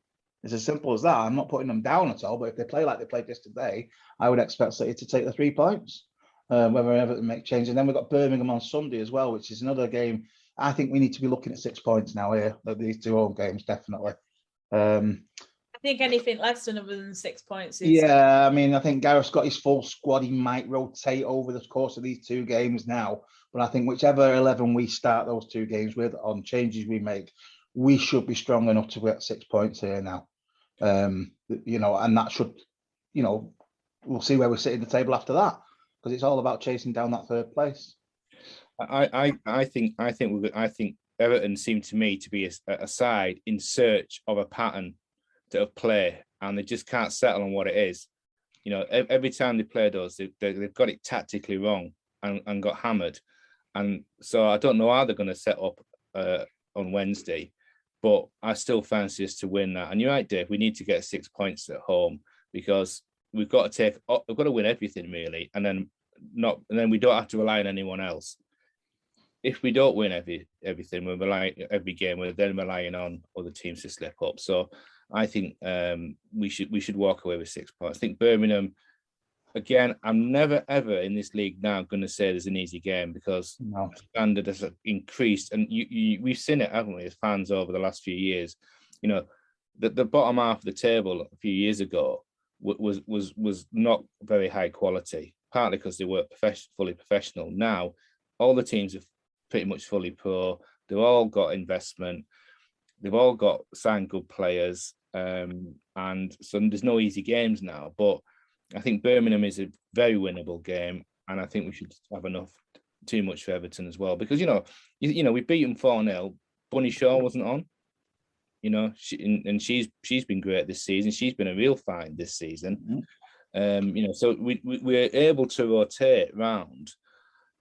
It's as simple as that. I'm not putting them down at all, but if they play like they played yesterday, I would expect City to take the 3 points. Whether Everton make change, and then we've got Birmingham on Sunday as well, which is another game. I think we need to be looking at 6 points now here. These 2 home games, definitely. I think anything less than other than 6 points. Yeah, I think Gareth's got his full squad. He might rotate over the course of these 2 games now, but I think whichever 11 we start those 2 games with, on changes we make, we should be strong enough to get 6 points here now. And that should, we'll see where we sit in the table after that, because it's all about chasing down that 3rd place. I think Everton seem to me to be a side in search of a pattern to play, and they just can't settle on what it is. Every time they played us, they've got it tactically wrong and got hammered. And so I don't know how they're going to set up on Wednesday, but I still fancy us to win that. And you're right, Dave, we need to get 6 points at home, because we've got to win everything really, and then we don't have to rely on anyone else. If we don't win everything, we're relying every game. We're then relying on other teams to slip up. So I think we should walk away with 6 points. I think Birmingham, again, I'm never ever in this league now going to say there's an easy game, because the standard has increased, and we've seen it, haven't we, as fans over the last few years. The bottom half of the table a few years ago was not very high quality, partly because they weren't fully professional. Now all the teams are pretty much fully pro. They've all got investment. They've all got signed good players, and so there's no easy games now. But I think Birmingham is a very winnable game, and I think we should have too much for Everton as well, because we beat them 4-0. Bunny Shaw wasn't on, she's been great this season. She's been a real find this season. So we're able to rotate round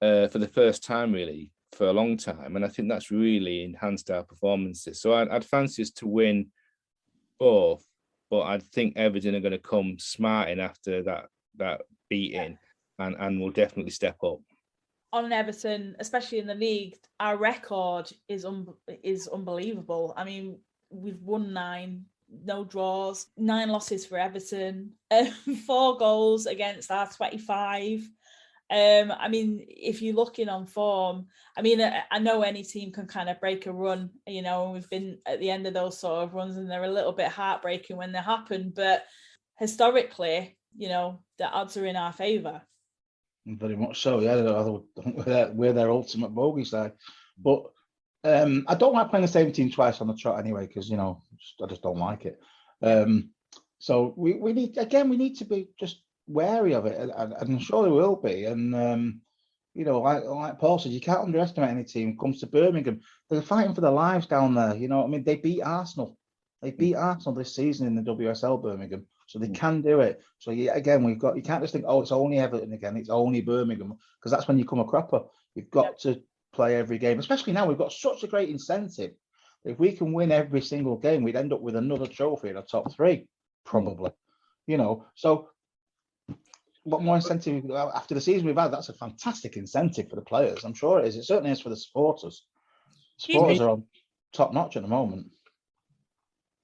for the first time really for a long time, and I think that's really enhanced our performances. So I'd fancy us to win both, but I think Everton are going to come smarting after that beating, and will definitely step up. On Everton, especially in the league, our record is unbelievable. We've won 9, no draws, 9 losses for Everton, 4 goals against our 25. If you're looking on form, I know any team can kind of break a run, and we've been at the end of those sort of runs, and they're a little bit heartbreaking when they happen. But historically, the odds are in our favour. Very much so, yeah. We're their ultimate bogey side. But I don't like playing the same team twice on the trot anyway, because, I just don't like it. So we need to be just wary of it, and I'm sure they will be. And like Paul said, you can't underestimate any team. Comes to Birmingham, they're fighting for their lives down there. They beat Arsenal. They beat Arsenal this season in the WSL, Birmingham, so they can do it. So you can't just think, oh, it's only Everton again, it's only Birmingham, because that's when you come a cropper. You've got to play every game, especially now. We've got such a great incentive. If we can win every single game, we'd end up with another trophy in the top 3, probably. So what more incentive after the season we've had? That's a fantastic incentive for the players. I'm sure it is. It certainly is for the supporters. Supporters are on top notch at the moment.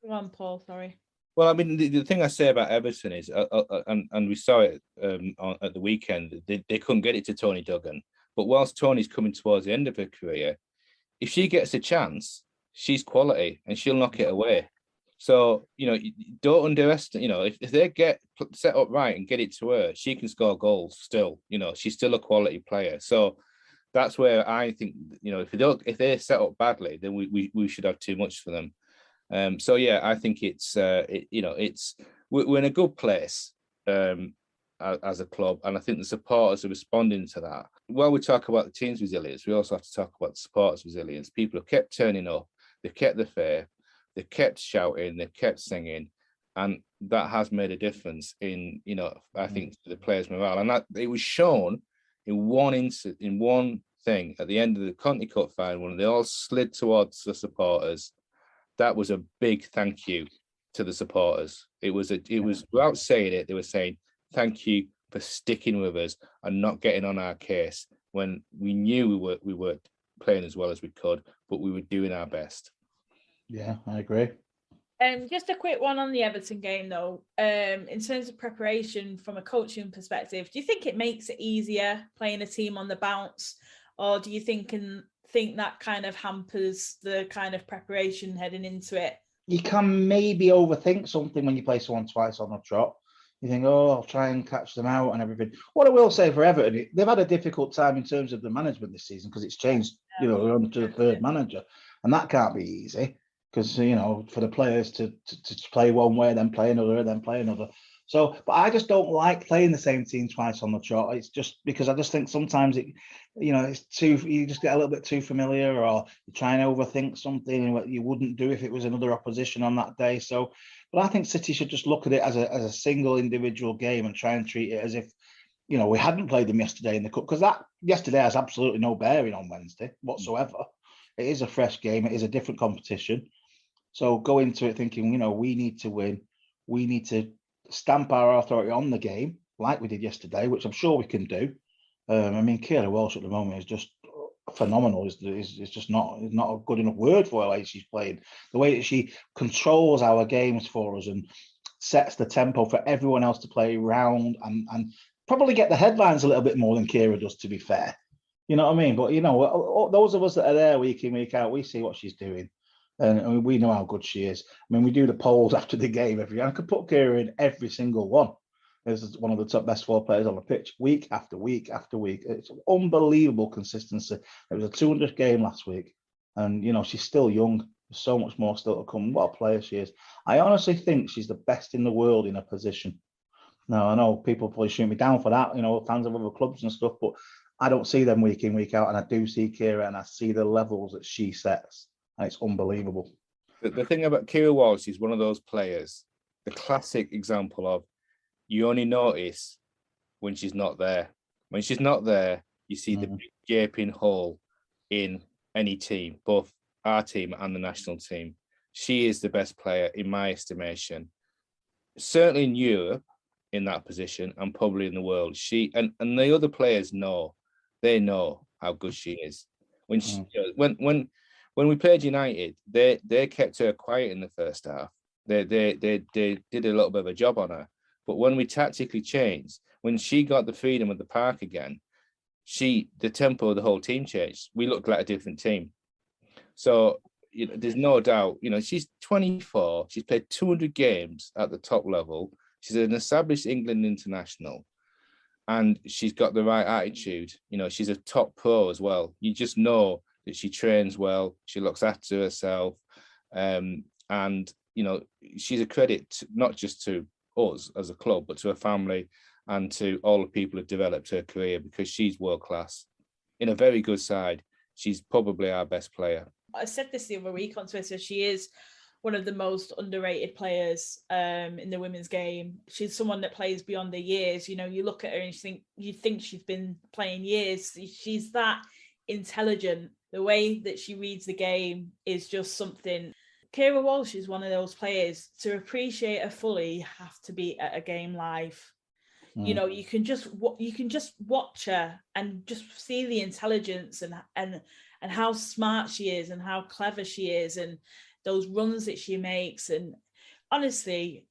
Go on, Paul. Sorry. Well, the thing I say about Everton is, and we saw it at the weekend, they couldn't get it to Tony Duggan. But whilst Tony's coming towards the end of her career, if she gets a chance, she's quality and she'll knock it away. So, don't underestimate, if they get set up right and get it to her, she can score goals still. She's still a quality player. So that's where I think, if they're set up badly, then we should have too much for them. So yeah, I think we're in a good place as a club, and I think the supporters are responding to that. While we talk about the team's resilience, we also have to talk about the supporters' resilience. People have kept turning up, they've kept the faith, they've kept shouting, they've kept singing, and that has made a difference in, I think, the players' morale. And that it was shown in one thing at the end of the Conti Cup final when they all slid towards the supporters. That was a big thank you to the supporters. It was without saying it, they were saying thank you for sticking with us and not getting on our case when we knew we were playing as well as we could, but we were doing our best. Yeah, I agree. Just a quick one on the Everton game, though. In terms of preparation from a coaching perspective, do you think it makes it easier playing a team on the bounce, or do you think that kind of hampers the kind of preparation heading into it? You can maybe overthink something when you play someone twice on the trot. You think, oh, I'll try and catch them out and everything. What I will say for Everton, they've had a difficult time in terms of the management this season because it's changed. We're on to the third manager, and that can't be easy because for the players to play one way, then play another, then play another. So, but I just don't like playing the same team twice on the trot. It's just because I just think sometimes it's you just get a little bit too familiar, or you try and overthink something what you wouldn't do if it was another opposition on that day. So, but I think City should just look at it as a single individual game and try and treat it as if, we hadn't played them yesterday in the cup, because that yesterday has absolutely no bearing on Wednesday whatsoever. It is a fresh game. It is a different competition. So go into it thinking, we need to win. We need to stamp our authority on the game like we did yesterday, which I'm sure we can do. Kira Walsh at the moment is just phenomenal. It's just not a good enough word for the way she's playing. The way that she controls our games for us and sets the tempo for everyone else to play around and probably get the headlines a little bit more than Kira does, to be fair. You know what I mean? But, those of us that are there week in, week out, we see what she's doing. And we know how good she is. We do the polls after the game every year. I could put Kira in every single one. This is one of the top best 4 players on the pitch, week after week after week. It's unbelievable consistency. It was a 200th game last week. And, she's still young. There's so much more still to come. What a player she is. I honestly think she's the best in the world in her position. Now, I know people probably shoot me down for that, fans of other clubs and stuff, but I don't see them week in, week out. And I do see Kira, and I see the levels that she sets. And it's unbelievable. The thing about Kira Walsh is one of those players, the classic example of you only notice when she's not there. When she's not there, you see the big gaping hole in any team, both our team and the national team. She is the best player in my estimation, certainly in Europe in that position, and probably in the world. She and the other players know how good she is. When she, when we played United, they kept her quiet in the first half. They did a little bit of a job on her. But when we tactically changed, when she got the freedom of the park again, the tempo of the whole team changed. We looked like a different team. So there's no doubt. She's 24. She's played 200 games at the top level. She's an established England international, and she's got the right attitude. She's a top pro as well. You just know that she trains well, she looks after herself, and she's a credit not just to us as a club, but to her family and to all the people who've developed her career, because she's world class. In a very good side, she's probably our best player. I said this the other week on Twitter. She is one of the most underrated players in the women's game. She's someone that plays beyond her years. You look at her and you think she's been playing years. She's that intelligent. The way that she reads the game is just something. Kira Walsh is one of those players. To appreciate her fully, you have to be at a game live. You can just watch her and just see the intelligence and how smart she is and how clever she is and those runs that she makes. And honestly,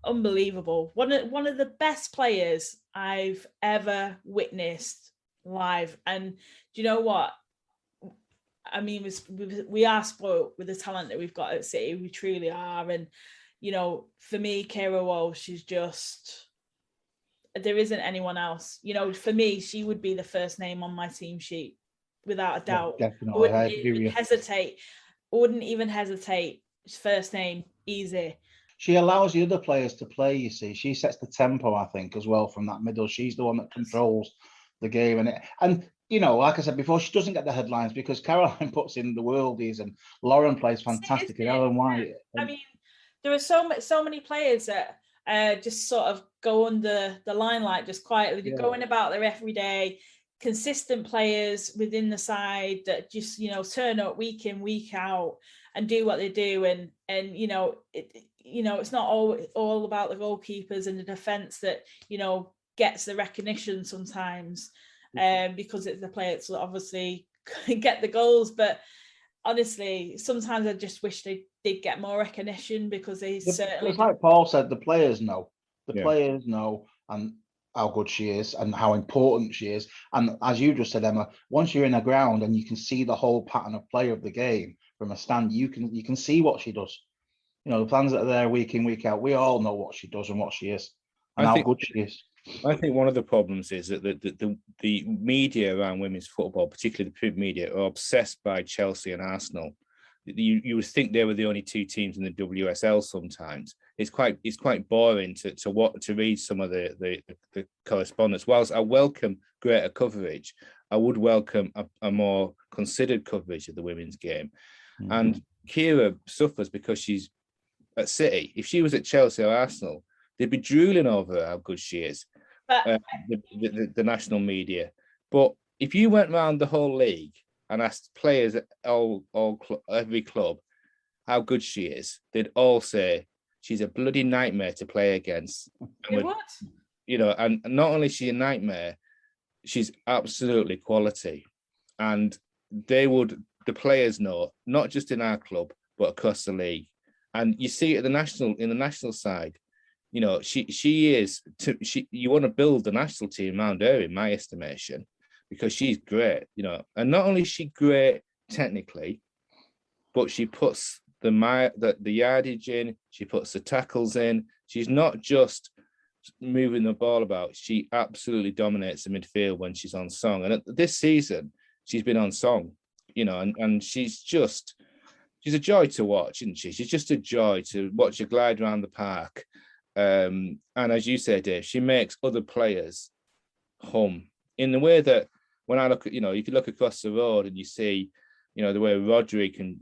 unbelievable. One of the best players I've ever witnessed live. And do you know what? I mean, we are spoiled with the talent that we've got at City. We truly are. And, you know, for me, Kira Walsh is just, there isn't anyone else. You know, for me, she would be the first name on my team sheet, without a doubt. Yeah, definitely. I agree with you. Wouldn't even hesitate. First name, easy. She allows the other players to play, you see. She sets the tempo, I think, as well from that middle. She's the one that controls the game. And you know, like I said before, she doesn't get the headlines because Caroline puts in the worldies and Lauren plays fantastic and Ellen White. I mean, there are so many players that just sort of go under the limelight just quietly. They're going about their everyday, consistent players within the side that just, you know, turn up week in, week out and do what they do. And you know, it's not all about the goalkeepers and the defence that, you know, gets the recognition sometimes, because it's the players that obviously get the goals. But honestly, sometimes I just wish they did get more recognition, because they certainly. It's like Paul said, the players know. Players know and how good she is and how important she is. And as you just said, Emma, once you're in the ground and you can see the whole pattern of play of the game from a stand, you can see what she does. You know, the plans that are there week in, week out, we all know what she does and what she is and how good she is. I think one of the problems is that the media around women's football, particularly the print media, are obsessed by Chelsea and Arsenal. You would think they were the only two teams in the WSL sometimes. It's quite boring to read some of the correspondence. Whilst I welcome greater coverage, I would welcome a more considered coverage of the women's game. Mm-hmm. And Kira suffers because she's at City. If she was at Chelsea or Arsenal, they'd be drooling over how good she is, the national media. But if you went around the whole league and asked players at every club how good she is, they'd all say she's a bloody nightmare to play against. You know, and not only is she a nightmare, she's absolutely quality. And the players know, not just in our club, but across the league. And you see it in the national side, you know, you want to build the national team around her, in my estimation, because she's great, you know. And not only is she great technically, but she puts the yardage in, she puts the tackles in. She's not just moving the ball about. She absolutely dominates the midfield when she's on song. And this season, she's been on song, you know, and she's a joy to watch, isn't she? She's just a joy to watch her glide around the park. And as you say, Dave, she makes other players hum in the way that when I look at, you know, you can look across the road and you see, you know, the way Rodri can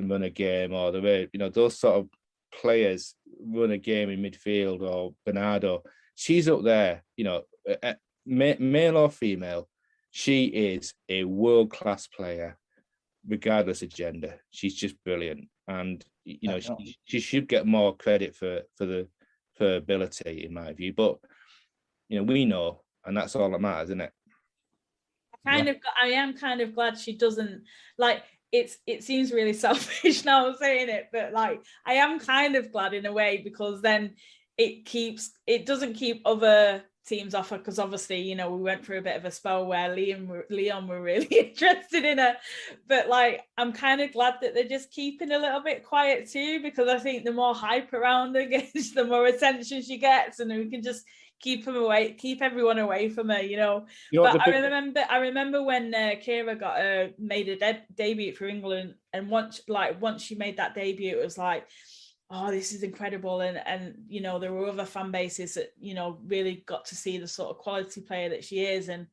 run a game, or the way, you know, those sort of players run a game in midfield, or Bernardo. She's up there, you know, male or female. She is a world-class player, regardless of gender. She's just brilliant, and you know, she should get more credit for her ability, in my view. But you know, we know, and that's all that matters, isn't it? I am kind of glad she doesn't, like, it seems really selfish now saying it, but like, I am kind of glad in a way, because then it doesn't keep other teams off her, because obviously, you know, we went through a bit of a spell where Leon were really interested in her, but like, I'm kind of glad that they're just keeping a little bit quiet too, because I think the more hype around her gets, the more attention she gets, and we can just keep everyone away from her, you know. But I remember when Kira made a debut for England, and once she made that debut, it was like, oh, this is incredible. And you know, there were other fan bases that, you know, really got to see the sort of quality player that she is. And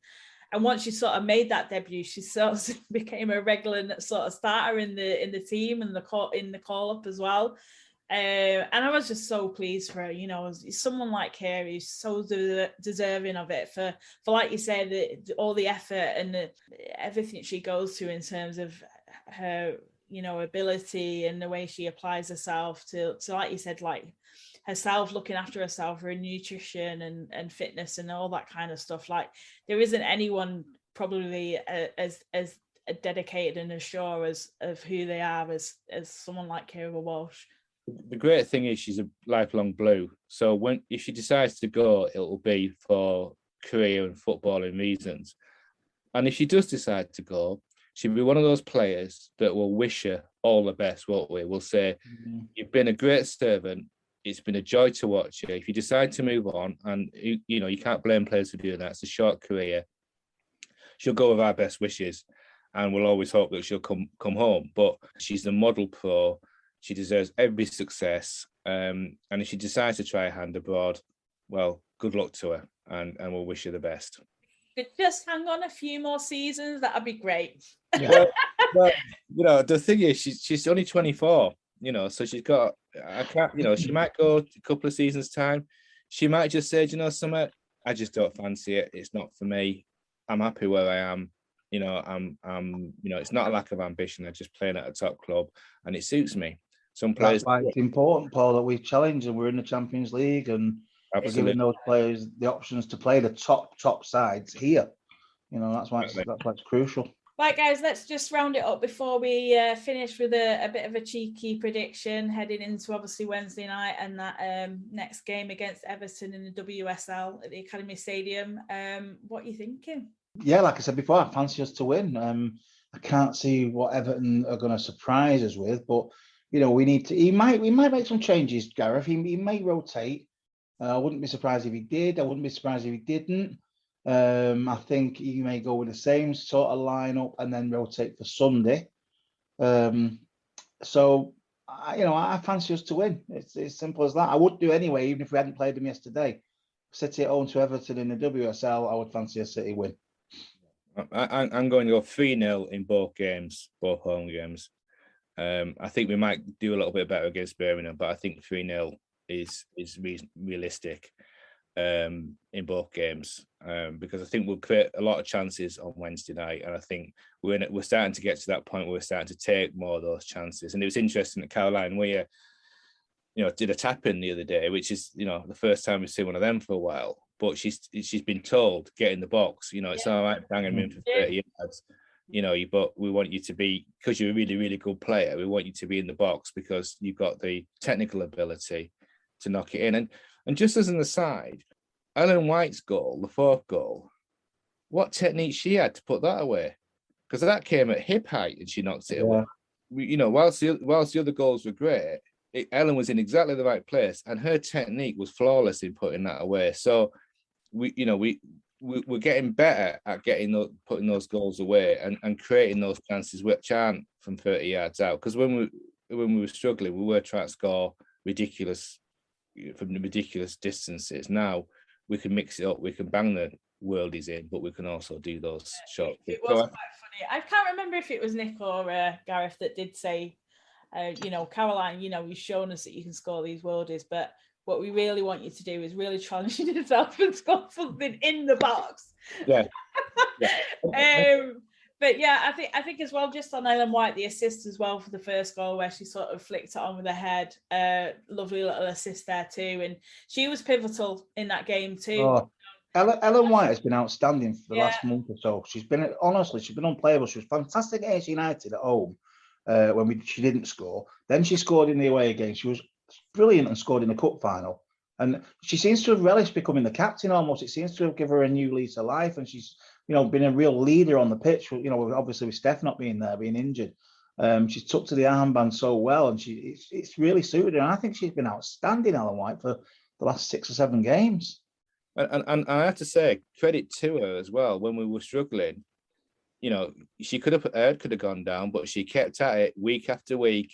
once she sort of made that debut, she sort of became a regular sort of starter in the team and in the call up as well. And I was just so pleased for her, you know, someone like her who's so deserving of it for like you said, all the effort and everything she goes through in terms of her, you know, ability and the way she applies herself to like you said, like herself, looking after herself, her nutrition and fitness and all that kind of stuff. Like, there isn't anyone probably as dedicated and as sure of who they are as someone like Kira Walsh. The great thing is she's a lifelong Blue. So if she decides to go, it'll be for career and footballing reasons. And if she does decide to go, she'll be one of those players that will wish her all the best, won't we? We'll say, you've been a great servant. It's been a joy to watch you. If you decide to move on, and you can't blame players for doing that, it's a short career. She'll go with our best wishes, and we'll always hope that she'll come home. But she's the model pro. She deserves every success. And if she decides to try a hand abroad, well, good luck to her, and we'll wish her the best. Could just hang on a few more seasons, that'd be great. Well, the thing is, she's only 24. So she's got. I can't. She might go a couple of seasons time. She might just say, something. I just don't fancy it. It's not for me. I'm happy where I am. It's not a lack of ambition. I'm just playing at a top club, and it suits me. Some players. That's why it's important, Paul, that we challenge and we're in the Champions League and we're giving those players the options to play the top sides here. That's why it's crucial. Right, guys, let's just round it up before we finish with a bit of a cheeky prediction heading into obviously Wednesday night and that next game against Everton in the WSL at the Academy Stadium. What are you thinking? Yeah, like I said before, I fancy us to win. I can't see what Everton are going to surprise us with, but we need to. We might make some changes, Gareth. He may rotate. I wouldn't be surprised if he did. I wouldn't be surprised if he didn't. I think he may go with the same sort of lineup and then rotate for Sunday. So I fancy us to win. It's as simple as that. I would do anyway, even if we hadn't played them yesterday. City at home to Everton in the WSL, I would fancy a City win. I'm going to go 3-0 in both games, both home games. I think we might do a little bit better against Birmingham, but I think 3-0 is realistic in both games because I think we'll create a lot of chances on Wednesday night, and I think we're starting to get to that point where we're starting to take more of those chances. And it was interesting that Caroline Weir, did a tap in the other day, which is the first time we've seen one of them for a while. But she's been told, get in the box. It's all right banging them in for 30 yards. But we want you to be, because you're a really, really good player, we want you to be in the box because you've got the technical ability to knock it in. And just as an aside, Ellen White's goal, the fourth goal, what technique she had to put that away? Because that came at hip height and she knocked it away. Whilst the other goals were great, Ellen was in exactly the right place and her technique was flawless in putting that away. So we're getting better at putting those goals away and creating those chances which aren't from 30 yards out. Because when we were struggling, we were trying to score ridiculous distances. Now we can mix it up. We can bang the worldies in, but we can also do those short. It was quite funny. I can't remember if it was Nick or Gareth that did say, Caroline, you've shown us that you can score these worldies, but what we really want you to do is really challenge yourself and score something in the box. Yeah. But yeah, I think as well, just on Ellen White, the assist as well for the first goal where she sort of flicked it on with her head. Lovely little assist there too. And she was pivotal in that game too. Oh, Ellen White has been outstanding for the last month or so. She's been unplayable. She was fantastic against United at home when she didn't score. Then she scored in the away game. She was brilliant and scored in the cup final. And she seems to have relished becoming the captain almost. It seems to have given her a new lease of life. And she's, been a real leader on the pitch. Obviously with Steph not being there, being injured. She's took to the armband so well. And it's really suited her. And I think she's been outstanding, Ellen White, for the last 6 or 7 games. And I have to say, credit to her as well. When we were struggling, she could have gone down, but she kept at it week after week,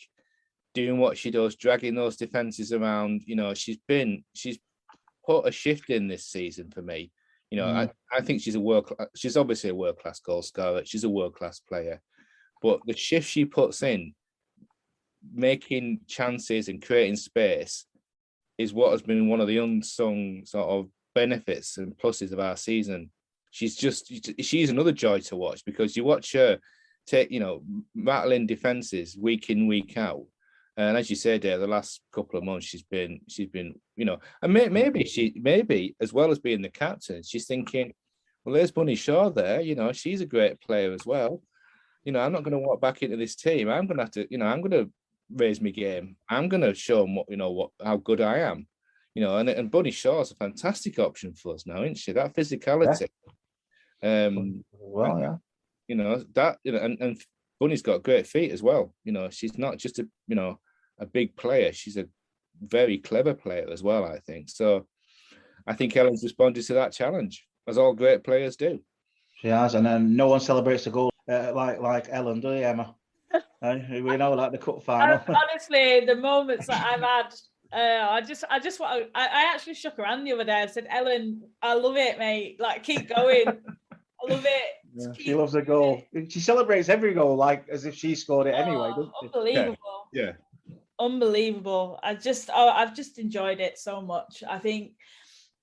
doing what she does, dragging those defenses around. She's put a shift in this season for me. I think she's obviously a world-class goal scorer. She's a world-class player, but the shift she puts in, making chances and creating space, is what has been one of the unsung sort of benefits and pluses of our season. She's another joy to watch because you watch her take, rattling defenses week in, week out. And as you said there, the last couple of months she's been, and maybe as well as being the captain, she's thinking, well, there's Bunny Shaw there, she's a great player as well. I'm not going to walk back into this team. I'm going to have to, I'm going to raise my game. I'm going to show them how good I am. And Bunny Shaw's a fantastic option for us now, isn't she? That physicality. and Bunny's got great feet as well. She's not just a big player. She's a very clever player as well, I think. So I think Ellen's responded to that challenge, as all great players do. She has, and then no one celebrates a goal like Ellen, do you, Emma? We know, like the cup final. Honestly, the moments that I've had, I just want. I actually shook her hand the other day. I said, "Ellen, I love it, mate. Like, keep going. I love it." Yeah, she loves a goal. She celebrates every goal like as if she scored it anyway. Unbelievable. Yeah. Unbelievable. I've just enjoyed it so much. I think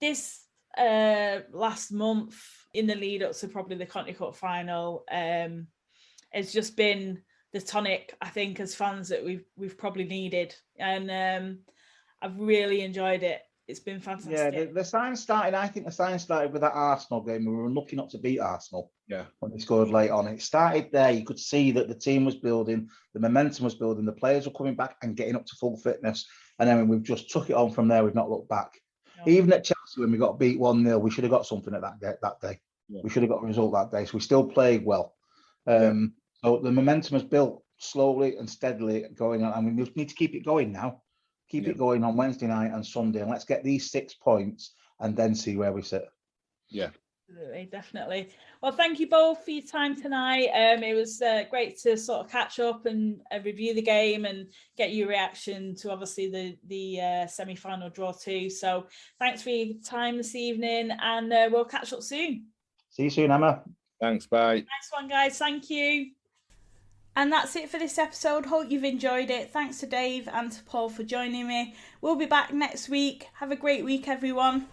this last month in the lead up to probably the County Cup final has just been the tonic, I think, as fans that we've probably needed, and I've really enjoyed it. It's been fantastic. Yeah, the signs started. I think the signs started with that Arsenal game. We were unlucky not to beat Arsenal. Yeah, when they scored late on. It started there. You could see that the team was building, the momentum was building, the players were coming back and getting up to full fitness. And then we've just took it on from there. We've not looked back. No. Even at Chelsea, when we got beat 1-0, we should have got something at that day. Yeah. We should have got a result that day. So we still played well. So the momentum has built slowly and steadily going on. And we just need to keep it going now. Keep it going on Wednesday night and Sunday. And let's get these 6 points and then see where we sit. Yeah. Absolutely, definitely. Well, thank you both for your time tonight. It was great to sort of catch up and review the game and get your reaction to obviously the semi-final draw too. So thanks for your time this evening, and we'll catch up soon. See you soon, Emma. Thanks, bye. Nice one, guys. Thank you. And that's it for this episode. Hope you've enjoyed it. Thanks to Dave and to Paul for joining me. We'll be back next week. Have a great week, everyone.